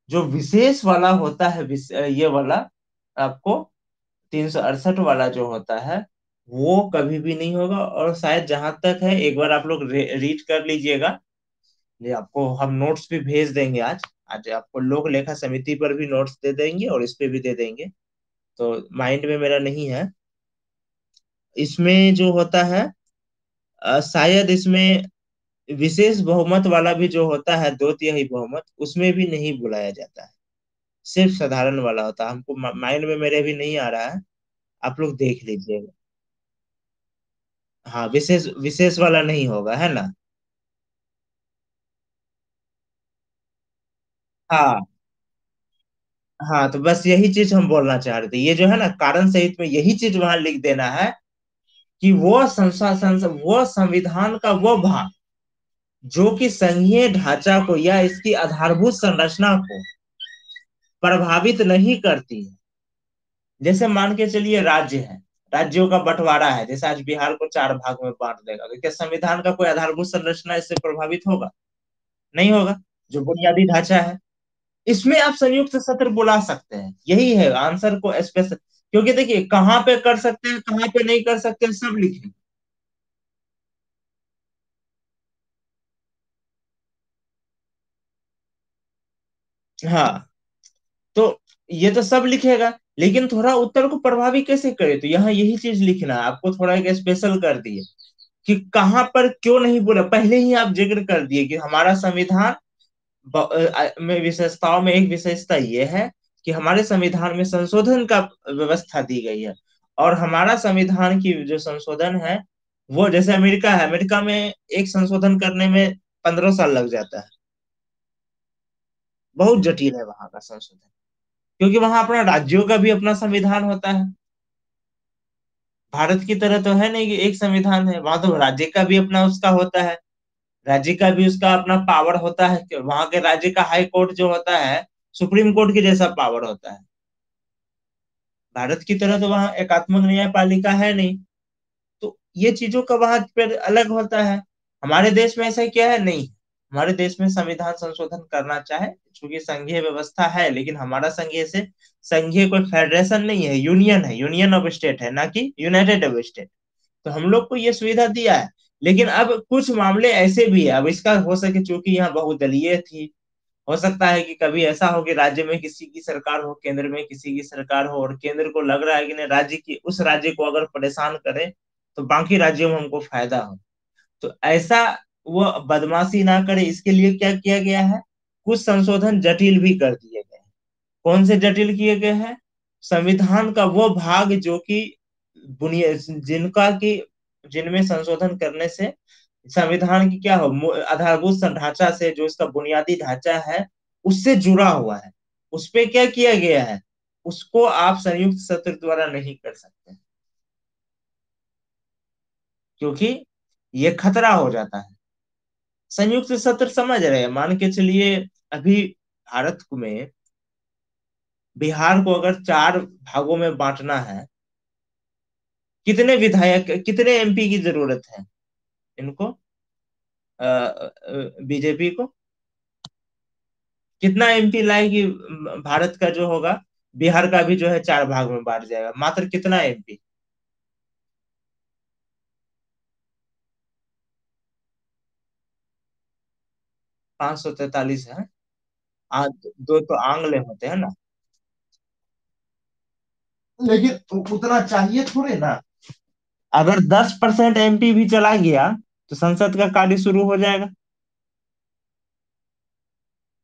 जो विशेष वाला होता है ये वाला आपको 368 वाला जो होता है वो कभी भी नहीं होगा। और शायद जहां तक है एक बार आप लोग रीड कर लीजिएगा, ये आपको हम नोट्स भी भेज देंगे आज। आज आपको लोक लेखा समिति पर भी नोट्स दे देंगे और इस पे भी दे देंगे, तो माइंड में मेरा नहीं है। इसमें जो होता है शायद इसमें विशेष बहुमत वाला भी जो होता है 2/3 बहुमत, उसमें भी नहीं बुलाया जाता है, सिर्फ साधारण वाला होता है। हमको माइंड में मेरे भी नहीं आ रहा है, आप लोग देख लीजिएगा। हाँ, विशेष विशेष वाला नहीं होगा, है ना। हाँ हाँ, तो बस यही चीज हम बोलना चाह रहे थे, ये जो है ना कारण सहित में यही चीज वहां लिख देना है कि वो वो संविधान का वो भाग जो कि संघीय ढांचा को या इसकी आधारभूत संरचना को प्रभावित नहीं करती है। जैसे मान के चलिए राज्य है, राज्यों का बंटवारा है, जैसे आज बिहार को 4 भाग में बांट देगा, तो क्या संविधान का कोई आधारभूत संरचना इससे प्रभावित होगा? नहीं होगा। जो बुनियादी ढांचा है, इसमें आप संयुक्त सत्र बुला सकते हैं, यही है आंसर को स्पेशल। क्योंकि देखिए कहाँ पे कर सकते हैं, कहाँ पे नहीं कर सकते हैं, सब लिखे। हाँ, तो ये तो सब लिखेगा, लेकिन थोड़ा उत्तर को प्रभावी कैसे करे, तो यहाँ यही चीज लिखना है आपको, थोड़ा एक स्पेशल कर दिए कि कहाँ पर क्यों नहीं बोला, पहले ही आप जिक्र कर दिए कि हमारा संविधान में विशेषताओं में एक विशेषता ये है कि हमारे संविधान में संशोधन का व्यवस्था दी गई है। और हमारा संविधान की जो संशोधन है, वो जैसे अमेरिका है, अमेरिका में एक संशोधन करने में 15 साल लग जाता है। बहुत जटिल है वहां का संशोधन, क्योंकि वहां अपना राज्यों का भी अपना संविधान होता है। भारत की तरह तो है नहीं कि एक संविधान है, वहां तो राज्य का भी अपना उसका होता है। राज्य का भी उसका अपना पावर होता है, कि वहां के राज्य का हाई कोर्ट जो होता है, सुप्रीम कोर्ट के जैसा पावर होता है। भारत की तरह तो वहां एकात्मक न्यायपालिका है नहीं। तो ये चीजों का वहां पर अलग होता है। हमारे देश में ऐसा क्या है, नहीं। हमारे देश में संविधान संशोधन करना चाहे, चूंकि संघीय व्यवस्था है, लेकिन हमारा संघीय से संघीय कोई फेडरेशन नहीं है, यूनियन है, यूनियन ऑफ स्टेट है, ना कि यूनाइटेड ऑफ स्टेट। तो हम लोग को ये सुविधा दिया है। लेकिन अब कुछ मामले ऐसे भी है, अब इसका हो सके, चूंकि यहाँ बहुदलीय थी, हो सकता है कि कभी ऐसा हो कि राज्य में किसी की सरकार हो, केंद्र में किसी की सरकार हो, और केंद्र को लग रहा है कि नहीं, राज्य की उस राज्य को अगर परेशान करे तो बाकी राज्यों में हमको फायदा हो। तो ऐसा वो बदमाशी ना करे, इसके लिए क्या किया गया है, कुछ संशोधन जटिल भी कर दिए गए हैं। कौन से जटिल किए गए हैं? संविधान का वो भाग जो कि बुनियाद जिनका की जिनमें संशोधन करने से संविधान की क्या हो, आधारभूत ढांचा से, जो इसका बुनियादी ढांचा है, उससे जुड़ा हुआ है, उस पे क्या किया गया है, उसको आप संयुक्त सत्र द्वारा नहीं कर सकते, क्योंकि ये खतरा हो जाता है। संयुक्त सत्र समझ रहे हैं, मान के चलिए अभी भारत में बिहार को अगर 4 भागों में बांटना है, कितने विधायक, कितने एमपी की जरूरत है इनको, बीजेपी को कितना एमपी लाएगी? भारत का जो होगा, बिहार का भी जो है 4 भाग में बांट जाएगा, मात्र कितना एमपी? 543 है। दो तो आंग्ल होते हैं ना, लेकिन उतना चाहिए थोड़े ना। अगर 10% एमपी भी चला गया तो संसद का कार्य शुरू हो जाएगा।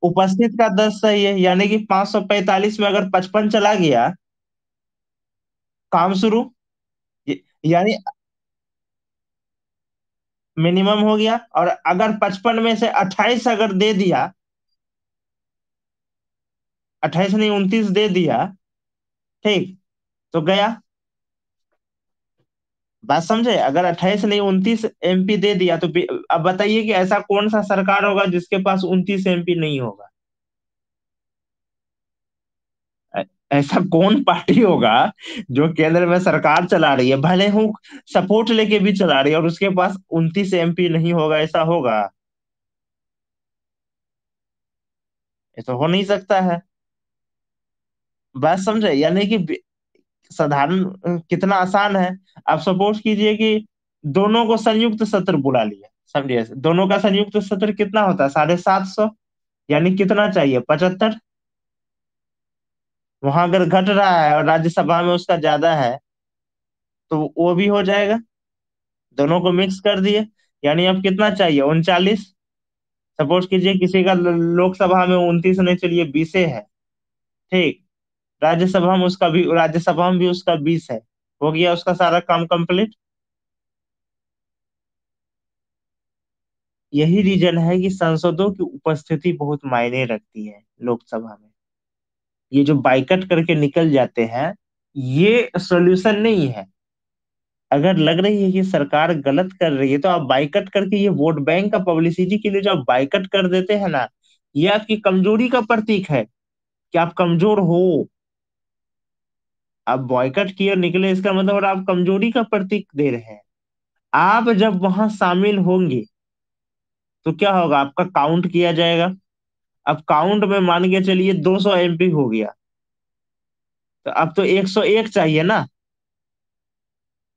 उपस्थित का 10 सही है, यानी कि 545 में अगर 55 चला गया, काम शुरू। यानी मिनिमम हो गया, और अगर 55 में से 28 अगर दे दिया, 28 नहीं 29 दे दिया, ठीक, तो गया। बात समझे, अगर 28 नहीं 29 एमपी दे दिया तो अब बताइए कि ऐसा कौन सा सरकार होगा जिसके पास 29 एमपी नहीं होगा? ऐ- ऐसा कौन पार्टी होगा जो केंद्र में सरकार चला रही है, भले हूँ सपोर्ट लेके भी चला रही है, और उसके पास 29 एमपी नहीं होगा? ऐसा होगा? ये तो हो नहीं सकता है। बात समझे, यानी कि साधारण कितना आसान है। आप सपोज कीजिए कि दोनों को संयुक्त सत्र बुला लिया, समझिए दोनों का संयुक्त सत्र कितना होता है, 750। यानी कितना चाहिए, 75। वहां अगर घट रहा है और राज्यसभा में उसका ज्यादा है, तो वो भी हो जाएगा। दोनों को मिक्स कर दिए, यानी अब कितना चाहिए, 39। सपोज कीजिए किसी का लोकसभा में 29 नहीं, चलिए 20 है, ठीक। राज्यसभा में उसका भी 20 है। हो गया उसका सारा काम कंप्लीट। यही रीजन है कि सांसदों की उपस्थिति बहुत मायने रखती है लोकसभा में। ये जो बाइकआउट करके निकल जाते हैं, ये सॉल्यूशन नहीं है। अगर लग रही है कि सरकार गलत कर रही है तो आप बाइकआउट करके, ये वोट बैंक का पब्लिसिटी के लिए जो आप बाइकआउट कर देते हैं ना, ये आपकी कमजोरी का प्रतीक है कि आप कमजोर हो। आप बॉयकट किए और निकले, इसका मतलब और आप कमजोरी का प्रतीक दे रहे हैं। आप जब वहां शामिल होंगे तो क्या होगा, आपका काउंट किया जाएगा। अब काउंट में मान के चलिए 200 एमपी हो गया, तो अब तो 101 चाहिए ना।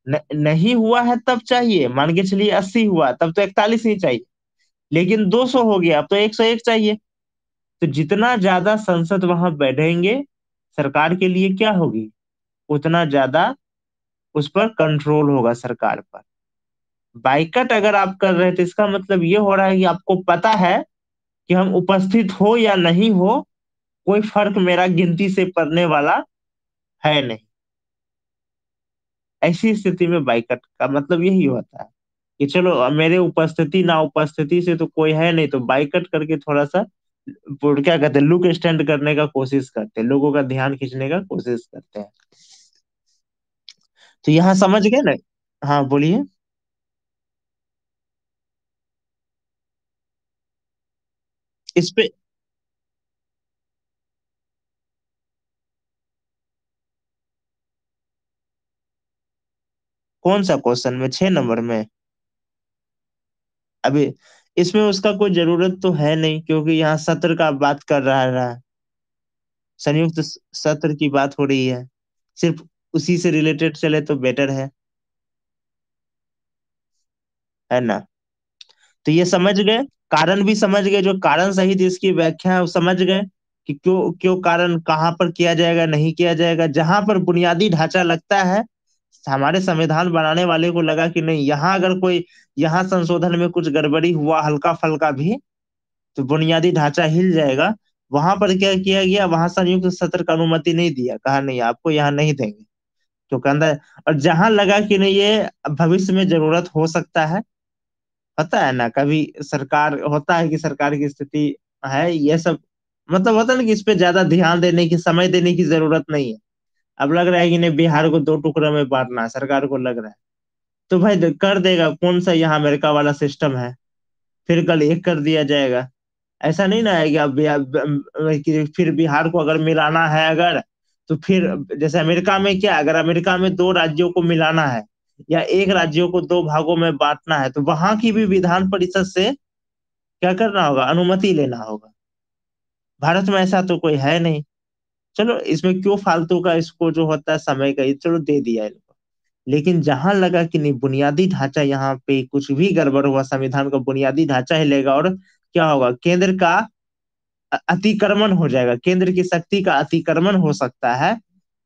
नहीं हुआ है तब चाहिए, मान के चलिए 80 हुआ तब तो 41 ही चाहिए। लेकिन 200 हो गया, अब तो 101 चाहिए। तो जितना ज्यादा संसद वहां बैठेंगे, सरकार के लिए क्या होगी, उतना ज्यादा उस पर कंट्रोल होगा सरकार पर। बाइकआउट अगर आप कर रहे हैं तो इसका मतलब ये हो रहा है कि आपको पता है कि हम उपस्थित हो या नहीं हो, कोई फर्क मेरा गिनती से पड़ने वाला है नहीं। ऐसी स्थिति में बाइकआउट का मतलब यही होता है कि चलो अब मेरे उपस्थिति ना उपस्थिति से तो कोई है नहीं, तो बाइकआउट करके थोड़ा सा क्या कहते हैं, लुक स्टैंड करने का कोशिश करते हैं, लोगों का ध्यान खींचने का कोशिश करते हैं। तो यहाँ समझ गए ना। हाँ बोलिए। इस पे कौन सा क्वेश्चन में, 6 नंबर में? अभी इसमें उसका कोई जरूरत तो है नहीं, क्योंकि यहाँ सत्र का बात कर रहा है, संयुक्त सत्र की बात हो रही है। सिर्फ उसी से रिलेटेड चले तो बेटर है ना। तो ये समझ गए, कारण भी समझ गए, जो कारण सहित इसकी व्याख्या है वो समझ गए कि क्यों क्यों कारण कहाँ पर किया जाएगा नहीं किया जाएगा। जहां पर बुनियादी ढांचा लगता है, हमारे संविधान बनाने वाले को लगा कि नहीं, यहाँ अगर कोई, यहाँ संशोधन में कुछ गड़बड़ी हुआ हल्का फल्का भी, तो बुनियादी ढांचा हिल जाएगा। वहां पर क्या किया गया, वहां संयुक्त सत्र का अनुमति नहीं दिया, कहा नहीं आपको यहाँ नहीं देंगे। तो कहता, और जहां लगा कि नहीं ये भविष्य में जरूरत हो सकता है, पता है ना, कभी सरकार होता है कि सरकार की स्थिति है ये सब, मतलब होता है ना कि इस पे ज्यादा ध्यान देने की, समय देने की जरूरत नहीं है। अब लग रहा है कि नहीं, बिहार को दो टुकड़ों में बांटना है, सरकार को लग रहा है, तो भाई कर देगा। कौन सा यहाँ अमेरिका वाला सिस्टम है, फिर कल एक कर दिया जाएगा। ऐसा नहीं ना है कि अब कि फिर बिहार को अगर मिलाना है अगर, तो फिर जैसे अमेरिका में क्या, अगर अमेरिका में दो राज्यों को मिलाना है या एक राज्यों को दो भागों में बांटना है, तो वहां की भी विधान परिषद से क्या करना होगा, अनुमति लेना होगा। भारत में ऐसा तो कोई है नहीं। चलो इसमें क्यों फालतू का इसको जो होता है समय का, ये चलो दे दिया इनको। लेकिन जहां लगा कि नहीं, बुनियादी ढांचा यहाँ पे कुछ भी गड़बड़ हुआ, संविधान का बुनियादी ढांचा हिलेगा और क्या होगा, केंद्र का अतिक्रमण हो जाएगा, केंद्र की शक्ति का अतिक्रमण हो सकता है,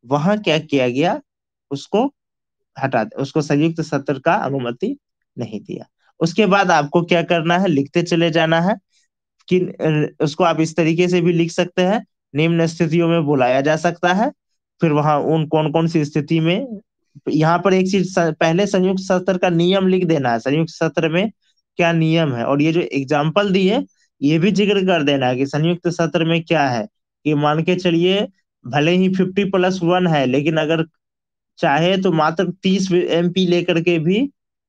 वहां क्या किया गया, उसको हटा दे, उसको संयुक्त सत्र का अनुमति नहीं दिया। उसके बाद आपको क्या करना है, लिखते चले जाना है कि उसको आप इस तरीके से भी लिख सकते हैं, निम्न स्थितियों में बुलाया जा सकता है। फिर वहां उन कौन कौन सी स्थिति में, यहाँ पर एक चीज पहले संयुक्त सत्र का नियम लिख देना है, संयुक्त सत्र में क्या नियम है, और ये जो एग्जाम्पल दी है ये भी जिक्र कर देना है कि संयुक्त सत्र में क्या है। कि मान के चलिए भले ही 50+1 है, लेकिन अगर चाहे तो मात्र 30 एमपी लेकर के भी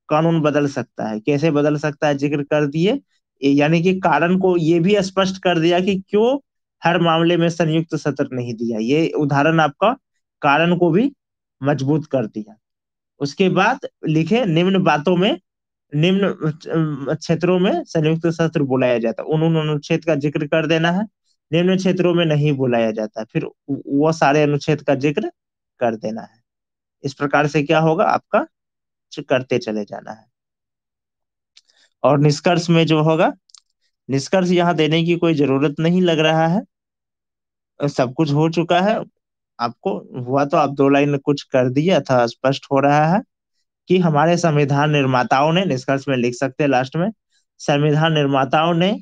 कानून बदल सकता है। कैसे बदल सकता है, जिक्र कर दिए। यानी कि कारण को ये भी स्पष्ट कर दिया कि क्यों हर मामले में संयुक्त सत्र नहीं दिया, ये उदाहरण आपका कारण को भी मजबूत कर दिया। उसके बाद लिखे, निम्न बातों में, निम्न क्षेत्रों में संयुक्त सत्र बुलाया जाता है, उन अनुच्छेद का जिक्र कर देना है। निम्न क्षेत्रों में नहीं बुलाया जाता, फिर वो सारे अनुच्छेद का जिक्र कर देना है। इस प्रकार से क्या होगा आपका, करते चले जाना है। और निष्कर्ष में जो होगा, निष्कर्ष यहाँ देने की कोई जरूरत नहीं लग रहा है, सब कुछ हो चुका है। आपको हुआ तो आप 2 लाइन में कुछ कर दिए, अथा स्पष्ट हो रहा है कि हमारे संविधान निर्माताओं ने, निष्कर्ष में लिख सकते हैं लास्ट में, संविधान निर्माताओं ने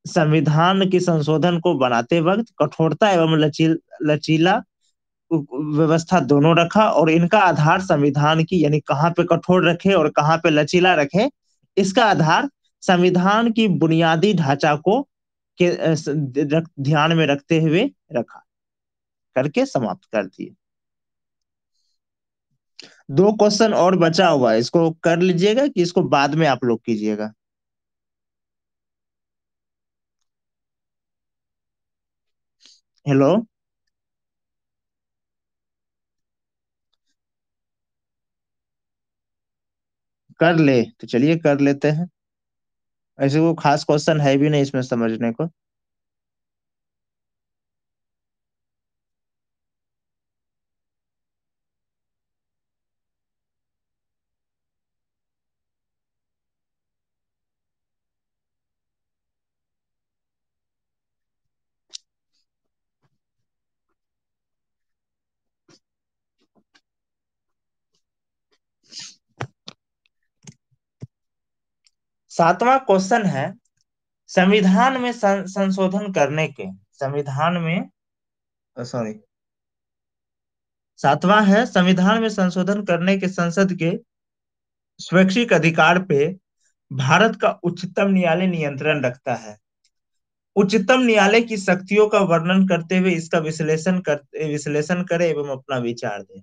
संविधान के संशोधन को बनाते वक्त कठोरता एवं लचीला व्यवस्था दोनों रखा, और इनका आधार संविधान की, यानी कहाँ पे कठोर रखे और कहाँ पे लचीला रखे, इसका आधार संविधान की बुनियादी ढांचा को ध्यान में रखते हुए रखा, करके समाप्त कर दिए। दो क्वेश्चन और बचा हुआ है, इसको कर लीजिएगा कि इसको बाद में आप लोग कीजिएगा? हेलो। कर ले तो चलिए कर लेते हैं। ऐसे वो खास क्वेश्चन है भी नहीं इसमें समझने को। सातवां क्वेश्चन है, संविधान में संशोधन करने के, संविधान में, सॉरी, सातवां है, संविधान में संशोधन करने के संसद के स्वैच्छिक अधिकार पे भारत का उच्चतम न्यायालय नियंत्रण रखता है। उच्चतम न्यायालय की शक्तियों का वर्णन करते हुए इसका विश्लेषण करे एवं अपना विचार दे।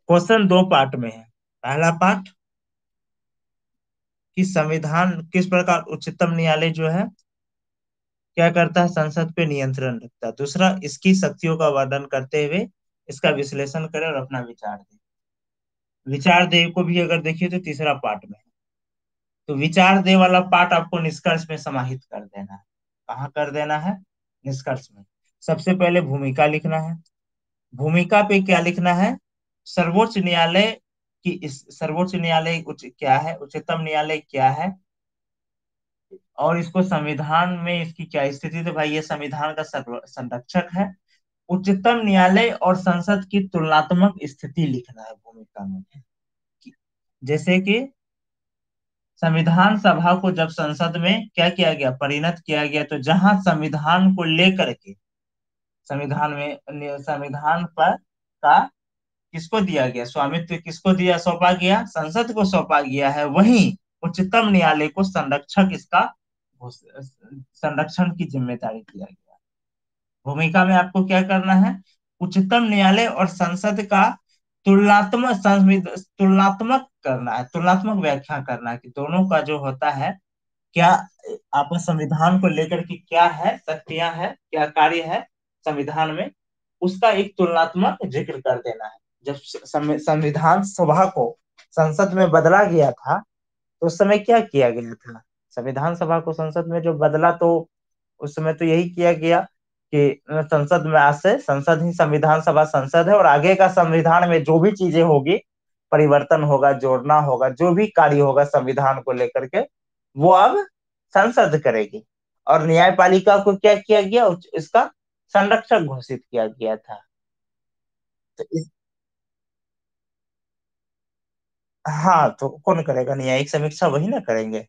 क्वेश्चन दो पार्ट में है। पहला पार्ट कि संविधान किस प्रकार उच्चतम न्यायालय जो है क्या करता है, संसद पे नियंत्रण रखता है। दूसरा, इसकी शक्तियों का वर्णन करते हुए इसका विश्लेषण करे और अपना विचार दे। विचार दे को भी अगर देखिए तो तीसरा पार्ट में है। तो विचार दे वाला पार्ट आपको निष्कर्ष में समाहित कर देना है। कहाँ कर देना है? निष्कर्ष में। सबसे पहले भूमिका लिखना है। भूमिका पे क्या लिखना है? सर्वोच्च न्यायालय की, इस सर्वोच्च न्यायालय क्या है, उच्चतम न्यायालय क्या है, और इसको संविधान में इसकी क्या स्थिति, तो भाई ये संविधान का संरक्षक है। उच्चतम न्यायालय और संसद की तुलनात्मक स्थिति लिखना है भूमिका में। जैसे कि संविधान सभा को जब संसद में क्या किया गया, परिणत किया गया, तो जहां संविधान को लेकर के, संविधान में, संविधान पर का किसको दिया गया, स्वामित्व किसको दिया, सौंपा गया, संसद को सौंपा गया है, वहीं उच्चतम न्यायालय को संरक्षक इसका संरक्षण की जिम्मेदारी दिया गया। भूमिका में आपको क्या करना है? उच्चतम न्यायालय और संसद का तुलनात्मक करना है, तुलनात्मक व्याख्या करना है कि दोनों का जो होता है क्या, आपस संविधान को लेकर के क्या है, शक्तियां है, क्या कार्य है संविधान में, उसका एक तुलनात्मक जिक्र कर देना है। जब संविधान सभा को संसद में बदला गया था, तो उस समय क्या किया गया था? संविधान सभा को संसद में जो बदला, तो उस समय तो यही किया गया कि संसद में, आज से संसद ही संविधान सभा संसद है, और आगे का संविधान में जो भी चीजें होगी, परिवर्तन होगा, जोड़ना होगा, जो भी कार्य होगा संविधान को लेकर के, वो अब संसद करेगी। और न्यायपालिका को क्या किया गया, इसका संरक्षक घोषित किया गया था। तो हाँ, तो कौन करेगा न्यायिक समीक्षा? वही ना करेंगे।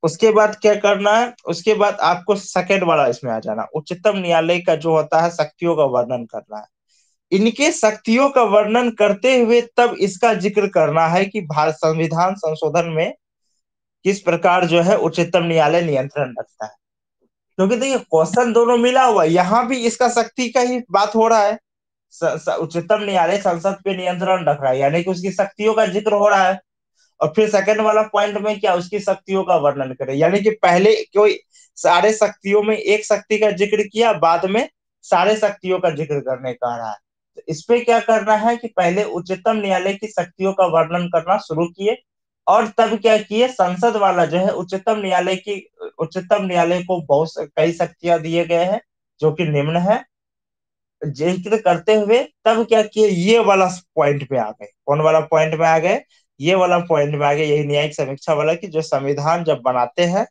उसके बाद क्या करना है? उसके बाद आपको सेकेंड वाला इसमें आ जाना, उच्चतम न्यायालय का जो होता है शक्तियों का वर्णन करना है। इनके शक्तियों का वर्णन करते हुए तब इसका जिक्र करना है कि भारत संविधान संशोधन में किस प्रकार जो है उच्चतम न्यायालय नियंत्रण रखता है। क्योंकि देखिए क्वेश्चन दोनों मिला हुआ है, यहाँ भी इसका शक्ति का ही बात हो रहा है। उच्चतम न्यायालय संसद पे नियंत्रण रख रहा है, यानी कि उसकी शक्तियों का जिक्र हो रहा है। और फिर सेकंड वाला पॉइंट में क्या, उसकी शक्तियों का वर्णन करे, यानी कि पहले कोई सारे शक्तियों में एक शक्ति का जिक्र किया, बाद में सारे शक्तियों का जिक्र करने का रहा है। तो इस पे क्या करना है कि पहले उच्चतम न्यायालय की शक्तियों का वर्णन करना शुरू किए, और तब क्या किए, संसद वाला जो है उच्चतम न्यायालय को बहुत कई शक्तियां दिए गए हैं, जो कि निम्न है, जिक्र करते हुए तब क्या किए, ये वाला पॉइंट पे आ गए। कौन वाला पॉइंट पे आ गए? ये वाला पॉइंट में आ गए, यही न्यायिक समीक्षा वाला, कि जो संविधान जब बनाते हैं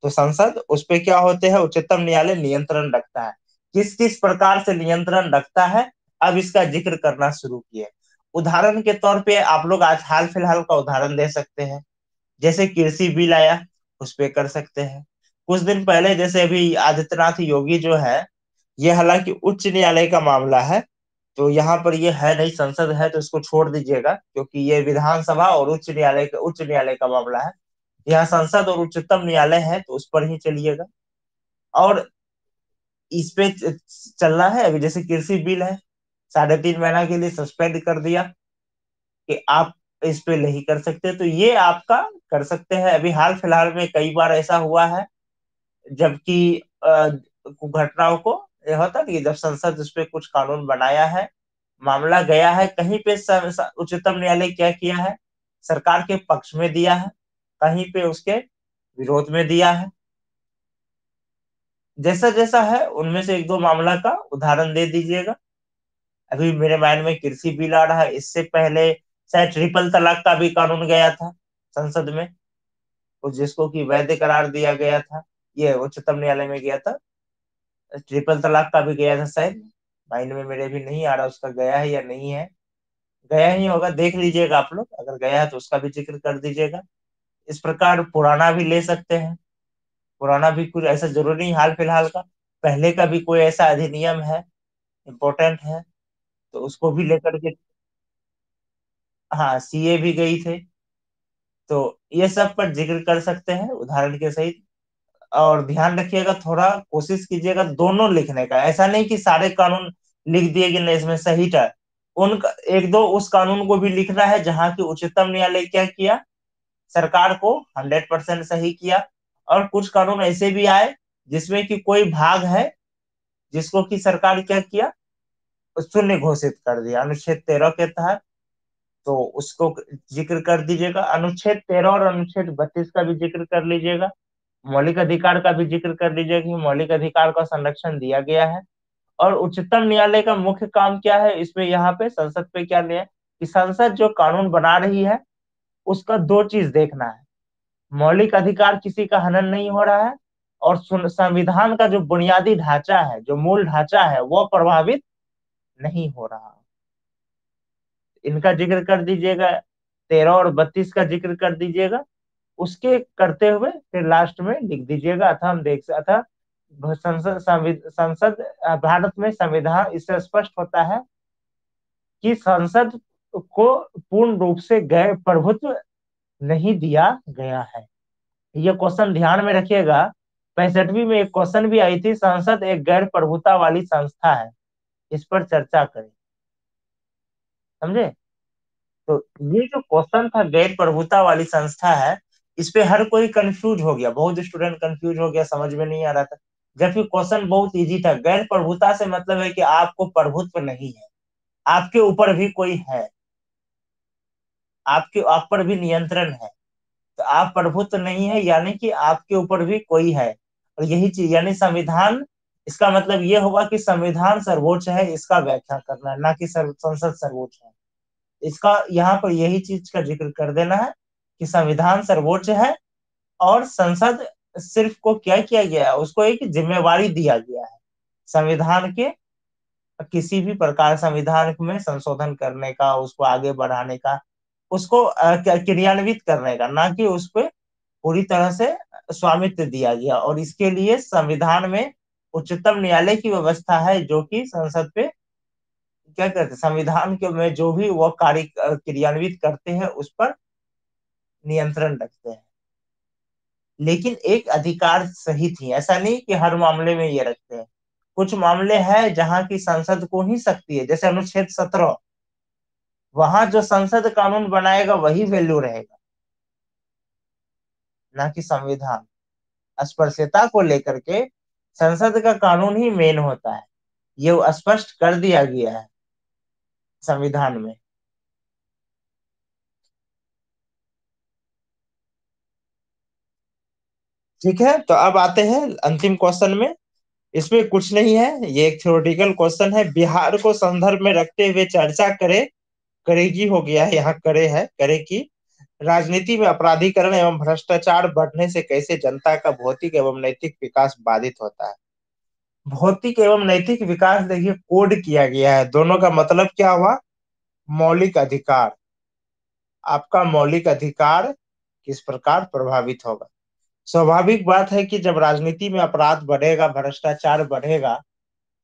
तो संसद उस पे क्या होते हैं, उच्चतम न्यायालय नियंत्रण रखता है। किस किस प्रकार से नियंत्रण रखता है, अब इसका जिक्र करना शुरू किए। उदाहरण के तौर पे आप लोग आज हाल फिलहाल का उदाहरण दे सकते हैं। जैसे कृषि बिल आया, उस पे कर सकते हैं। कुछ दिन पहले जैसे अभी आदित्यनाथ योगी जो है, ये हालांकि उच्च न्यायालय का मामला है, तो यहाँ पर ये है नहीं, संसद है तो इसको छोड़ दीजिएगा, क्योंकि ये विधानसभा और उच्च न्यायालय का मामला है। यहाँ संसद और उच्चतम न्यायालय है, तो उस पर ही चलिएगा। और इस पे चलना है। अभी जैसे कृषि बिल है, 3.5 महीना के लिए सस्पेंड कर दिया कि आप इस पे नहीं कर सकते, तो ये आपका कर सकते हैं। अभी हाल फिलहाल में कई बार ऐसा हुआ है, जबकि घटनाओं को यह होता है कि जब संसद उस पे कुछ कानून बनाया है, मामला गया है कहीं पे, उच्चतम न्यायालय क्या किया है, सरकार के पक्ष में दिया है, कहीं पे उसके विरोध में दिया है। जैसा जैसा है उनमें से एक दो मामला का उदाहरण दे दीजिएगा। अभी मेरे माइंड में कृषि बिल आ रहा है, इससे पहले शायद ट्रिपल तलाक का भी कानून गया था संसद में, और जिसको कि वैध करार दिया गया था, ये उच्चतम न्यायालय में गया था। ट्रिपल तलाक का भी गया था शायद, माइंड में मेरे भी नहीं आ रहा उसका गया है या नहीं है। गया ही होगा, देख लीजिएगा आप लोग, अगर गया है तो उसका भी जिक्र कर दीजिएगा। इस प्रकार पुराना भी ले सकते हैं, पुराना भी कुछ ऐसा जरूरी नहीं हाल फिलहाल का, पहले का भी कोई ऐसा अधिनियम है इम्पोर्टेंट है, तो उसको भी लेकर के। हाँ, सीए भी गई थे, तो ये सब पर जिक्र कर सकते हैं उदाहरण के सहित। और ध्यान रखिएगा, थोड़ा कोशिश कीजिएगा दोनों लिखने का, ऐसा नहीं कि सारे कानून लिख दिए कि नहीं इसमें सही था। उन एक दो उस कानून को भी लिखना है जहां की उच्चतम न्यायालय क्या किया, सरकार को 100% सही किया। और कुछ कानून ऐसे भी आए जिसमें कि कोई भाग है जिसको कि सरकार क्या किया, शून्य घोषित कर दिया अनुच्छेद 13 के तहत, तो उसको जिक्र कर दीजिएगा। अनुच्छेद 13 और अनुच्छेद 32 का भी जिक्र कर लीजिएगा। मौलिक अधिकार का भी जिक्र कर लीजिएगा कि मौलिक अधिकार का संरक्षण दिया गया है। और उच्चतम न्यायालय का मुख्य काम क्या है, इसमें यहाँ पे संसद पे क्या लिया है कि संसद जो कानून बना रही है उसका दो चीज देखना है, मौलिक अधिकार किसी का हनन नहीं हो रहा है, और संविधान का जो बुनियादी ढांचा है, जो मूल ढांचा है, वो प्रभावित नहीं हो रहा। इनका जिक्र कर दीजिएगा, 13 और 32 का जिक्र कर दीजिएगा। उसके करते हुए फिर लास्ट में लिख दीजिएगा, अथा हम देख अथा संसद भारत में संविधान, इससे स्पष्ट होता है कि संसद को पूर्ण रूप से गैर प्रभुत्व नहीं दिया गया है। ये क्वेश्चन ध्यान में रखिएगा, 65वीं में एक क्वेश्चन भी आई थी, संसद एक गैर प्रभुता वाली संस्था है, इस पर चर्चा करें। समझे? तो ये जो क्वेश्चन था गैर प्रभुता वाली संस्था है, इस पे हर कोई कंफ्यूज हो गया, बहुत स्टूडेंट कंफ्यूज हो गया, समझ में नहीं आ रहा था, जबकि क्वेश्चन बहुत इजी था। गैर प्रभुता से मतलब है कि आपको प्रभुत्व नहीं है, आपके ऊपर भी कोई है, आपके आप पर भी नियंत्रण है। तो आप प्रभुत्व नहीं है यानी कि आपके ऊपर भी कोई है, और यही चीज यानी संविधान, इसका मतलब ये होगा कि संविधान सर्वोच्च है, इसका व्याख्या करना है, ना कि संसद सर्वोच्च है। इसका यहाँ पर यही चीज का जिक्र कर देना है कि संविधान सर्वोच्च है, और संसद सिर्फ को क्या किया गया है, उसको एक जिम्मेवारी दिया गया है संविधान के, किसी भी प्रकार संविधान में संशोधन करने का, उसको आगे बढ़ाने का, उसको क्रियान्वित करने का, ना कि उस पर पूरी तरह से स्वामित्व दिया गया। और इसके लिए संविधान में उच्चतम न्यायालय की व्यवस्था है, जो कि संसद पे क्या करते हैं, संविधान के में जो भी वो कार्य क्रियान्वित करते हैं उस पर नियंत्रण रखते हैं। लेकिन एक अधिकार सही थी, ऐसा नहीं कि हर मामले में ये रखते हैं। कुछ मामले हैं जहां की संसद को ही शक्ति है, जैसे अनुच्छेद 17, वहां जो संसद कानून बनाएगा वही वैल्यू रहेगा, ना कि संविधान। स्पर्शता को लेकर के संसद का कानून ही मेन होता है, ये स्पष्ट कर दिया गया है संविधान में। ठीक है, तो अब आते हैं अंतिम क्वेश्चन में। इसमें कुछ नहीं है, ये एक थ्योरेटिकल क्वेश्चन है, बिहार को संदर्भ में रखते हुए चर्चा करे, करेगी हो गया है, यहाँ करे है, करे की राजनीति में अपराधीकरण एवं भ्रष्टाचार बढ़ने से कैसे जनता का भौतिक एवं नैतिक विकास बाधित होता है। भौतिक एवं नैतिक विकास देखिए कोड किया गया है, दोनों का मतलब क्या हुआ, मौलिक अधिकार, आपका मौलिक अधिकार किस प्रकार प्रभावित होगा। स्वाभाविक बात है कि जब राजनीति में अपराध बढ़ेगा, भ्रष्टाचार बढ़ेगा,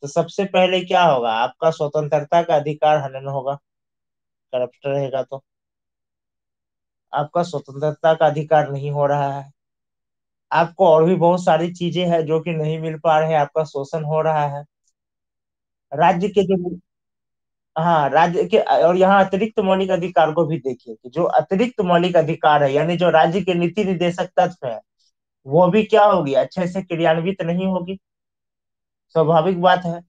तो सबसे पहले क्या होगा? आपका स्वतंत्रता का अधिकार हनन होगा। करप्ट रहेगा तो आपका स्वतंत्रता का अधिकार नहीं हो रहा है। आपको और भी बहुत सारी चीजें हैं जो कि नहीं मिल पा रहे हैं, आपका शोषण हो रहा है। राज्य के जो, हाँ, राज्य के, और यहाँ अतिरिक्त मौलिक अधिकार को भी देखिए कि जो अतिरिक्त मौलिक अधिकार है, यानी जो राज्य के नीति निर्देशक तत्व है, वो भी क्या होगी? अच्छे से क्रियान्वित नहीं होगी। स्वाभाविक बात है।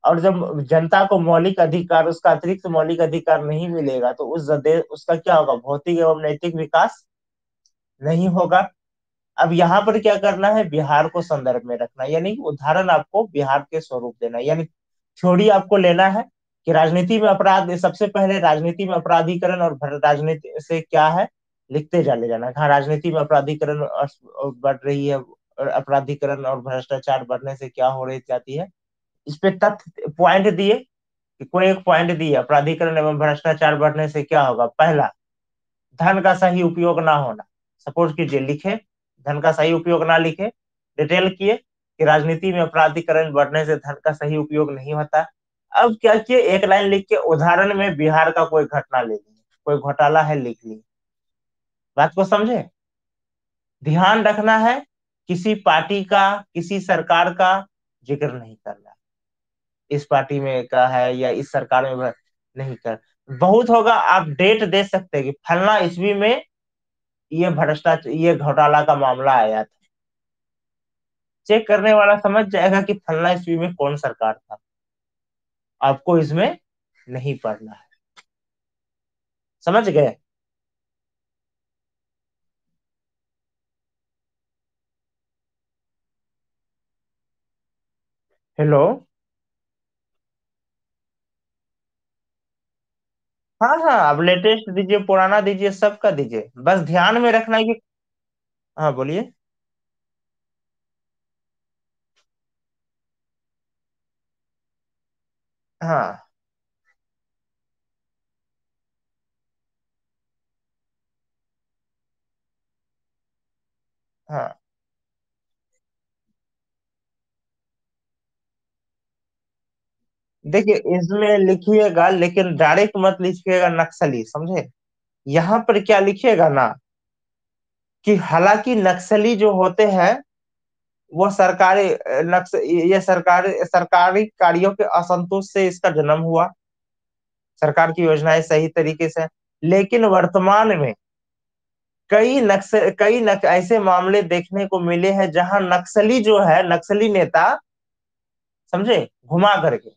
और जब जनता को मौलिक अधिकार, उसका अतिरिक्त मौलिक अधिकार नहीं मिलेगा, तो उस देश, उसका क्या होगा? भौतिक एवं नैतिक विकास नहीं होगा। अब यहाँ पर क्या करना है? बिहार को संदर्भ में रखना, यानी कि उदाहरण आपको बिहार के स्वरूप देना, यानी थ्योरी आपको लेना है कि राजनीति में अपराध, सबसे पहले राजनीति में अपराधीकरण और राजनीति से क्या है, लिखते चले जाना। हाँ, राजनीति में अपराधीकरण बढ़ रही है, और अपराधीकरण और भ्रष्टाचार बढ़ने से क्या हो रही जाती है, इस पे तथ्य पॉइंट दिए कि कोई एक पॉइंट दिए, अपराधीकरण एवं भ्रष्टाचार बढ़ने से क्या होगा? पहला, धन का सही उपयोग ना होना। सपोज कीजिए लिखे, धन का सही उपयोग ना लिखे, डिटेल किए कि राजनीति में अपराधीकरण बढ़ने से धन का सही उपयोग नहीं होता। अब क्या किए? एक लाइन लिख के उदाहरण में बिहार का कोई घटना ले लिए, कोई घोटाला है, लिख लिए। बात को समझे? ध्यान रखना है, किसी पार्टी का, किसी सरकार का जिक्र नहीं करना। इस पार्टी में का है या इस सरकार में नहीं कर। बहुत होगा आप डेट दे सकते हैं कि फलना ईस्वी में ये भ्रष्टाचार, ये घोटाला का मामला आया था। चेक करने वाला समझ जाएगा कि फलना ईस्वी में कौन सरकार था। आपको इसमें नहीं पढ़ना है। समझ गए? हेलो। हाँ हाँ, अब लेटेस्ट दीजिए, पुराना दीजिए, सबका दीजिए, बस ध्यान में रखना है कि, हाँ बोलिए। हाँ हाँ, देखिए इसमें लिखिएगा, लेकिन डायरेक्ट मत लिखिएगा नक्सली, समझे? यहाँ पर क्या लिखिएगा ना, कि हालांकि नक्सली जो होते हैं वो सरकारी, ये सरकारी कार्यों के असंतोष से इसका जन्म हुआ। सरकार की योजनाएं सही तरीके से, लेकिन वर्तमान में ऐसे मामले देखने को मिले हैं जहां नक्सली जो है, नक्सली नेता, समझे, घुमा करके,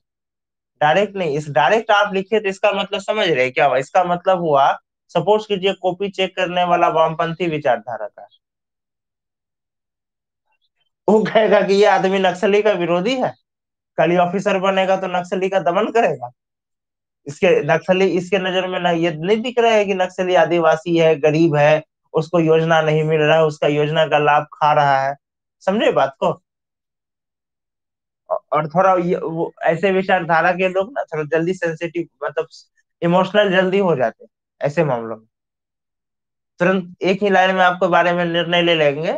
डायरेक्ट नहीं, इस डायरेक्ट आप लिखे तो इसका मतलब समझ रहे हैं क्या हुआ? इसका मतलब हुआ, सपोज कीजिए कॉपी चेक करने वाला वामपंथी विचारधारा का, वो कहेगा कि ये आदमी नक्सली का विरोधी है, कल ही ऑफिसर बनेगा तो नक्सली का दमन करेगा। इसके नक्सली, इसके नजर में ना ये नहीं दिख रहा है कि नक्सली आदिवासी है, गरीब है, उसको योजना नहीं मिल रहा है, उसका योजना का लाभ खा रहा है। समझे बात को? और थोड़ा ये वो ऐसे विचारधारा के लोग ना थोड़ा जल्दी सेंसिटिव, मतलब इमोशनल जल्दी हो जाते हैं ऐसे मामलों में। तुरंत एक ही लाइन में आपके बारे में निर्णय ले लेंगे,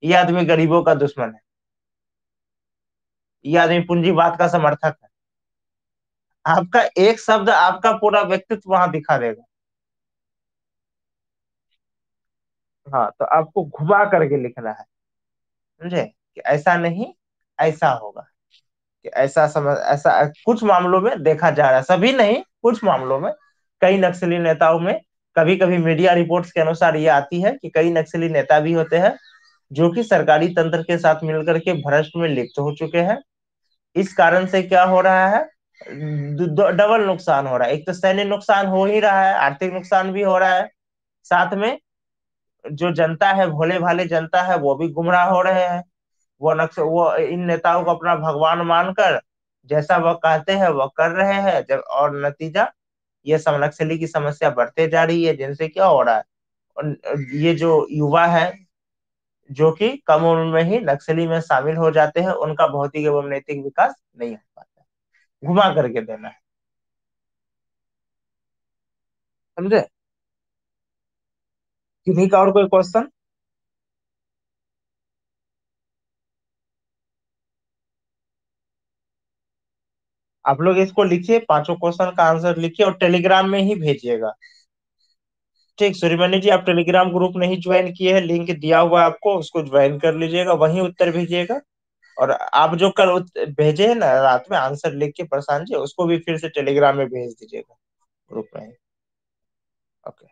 ये आदमी गरीबों का दुश्मन है, ये आदमी पूंजीवाद का समर्थक है। आपका एक शब्द आपका पूरा व्यक्तित्व वहां दिखा देगा। हाँ, तो आपको घुमा करके लिखना है, समझे, कि ऐसा नहीं, ऐसा होगा, कि ऐसा समझ, ऐसा कुछ मामलों में देखा जा रहा है, सभी नहीं, कुछ मामलों में, कई नक्सली नेताओं में, कभी कभी मीडिया रिपोर्ट्स के अनुसार ये आती है कि कई नक्सली नेता भी होते हैं जो कि सरकारी तंत्र के साथ मिलकर के भ्रष्ट में लिप्त हो चुके हैं। इस कारण से क्या हो रहा है? डबल नुकसान हो रहा है। एक तो सैन्य नुकसान हो ही रहा है, आर्थिक नुकसान भी हो रहा है, साथ में जो जनता है, भोले भाले जनता है, वो भी गुमराह हो रहे हैं। वो इन नेताओं को अपना भगवान मानकर जैसा वह कहते हैं वह कर रहे हैं, जब और नतीजा ये सब नक्सली की समस्या बढ़ते जा रही है, जिनसे क्या हो रहा है, ये जो युवा है जो कि कम उम्र में ही नक्सली में शामिल हो जाते हैं, उनका भौतिक एवं नैतिक विकास नहीं हो पाता है। घुमा करके देना है, समझे? किन्हीं का और कोई क्वेश्चन? आप लोग इसको लिखिए, पांचों क्वेश्चन का आंसर लिखिए और टेलीग्राम में ही भेजिएगा। ठीक सूर्यमणि जी, आप टेलीग्राम ग्रुप नहीं ज्वाइन किए हैं, लिंक दिया हुआ है आपको, उसको ज्वाइन कर लीजिएगा, वहीं उत्तर भेजिएगा। और आप जो कल भेजे हैं ना रात में आंसर लिख के प्रशांत जी, उसको भी फिर से टेलीग्राम में भेज दीजिएगा ग्रुप में। ओके।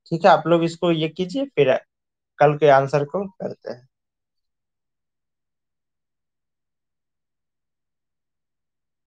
ठीक है, आप लोग इसको ये कीजिए, फिर कल के आंसर को करते हैं।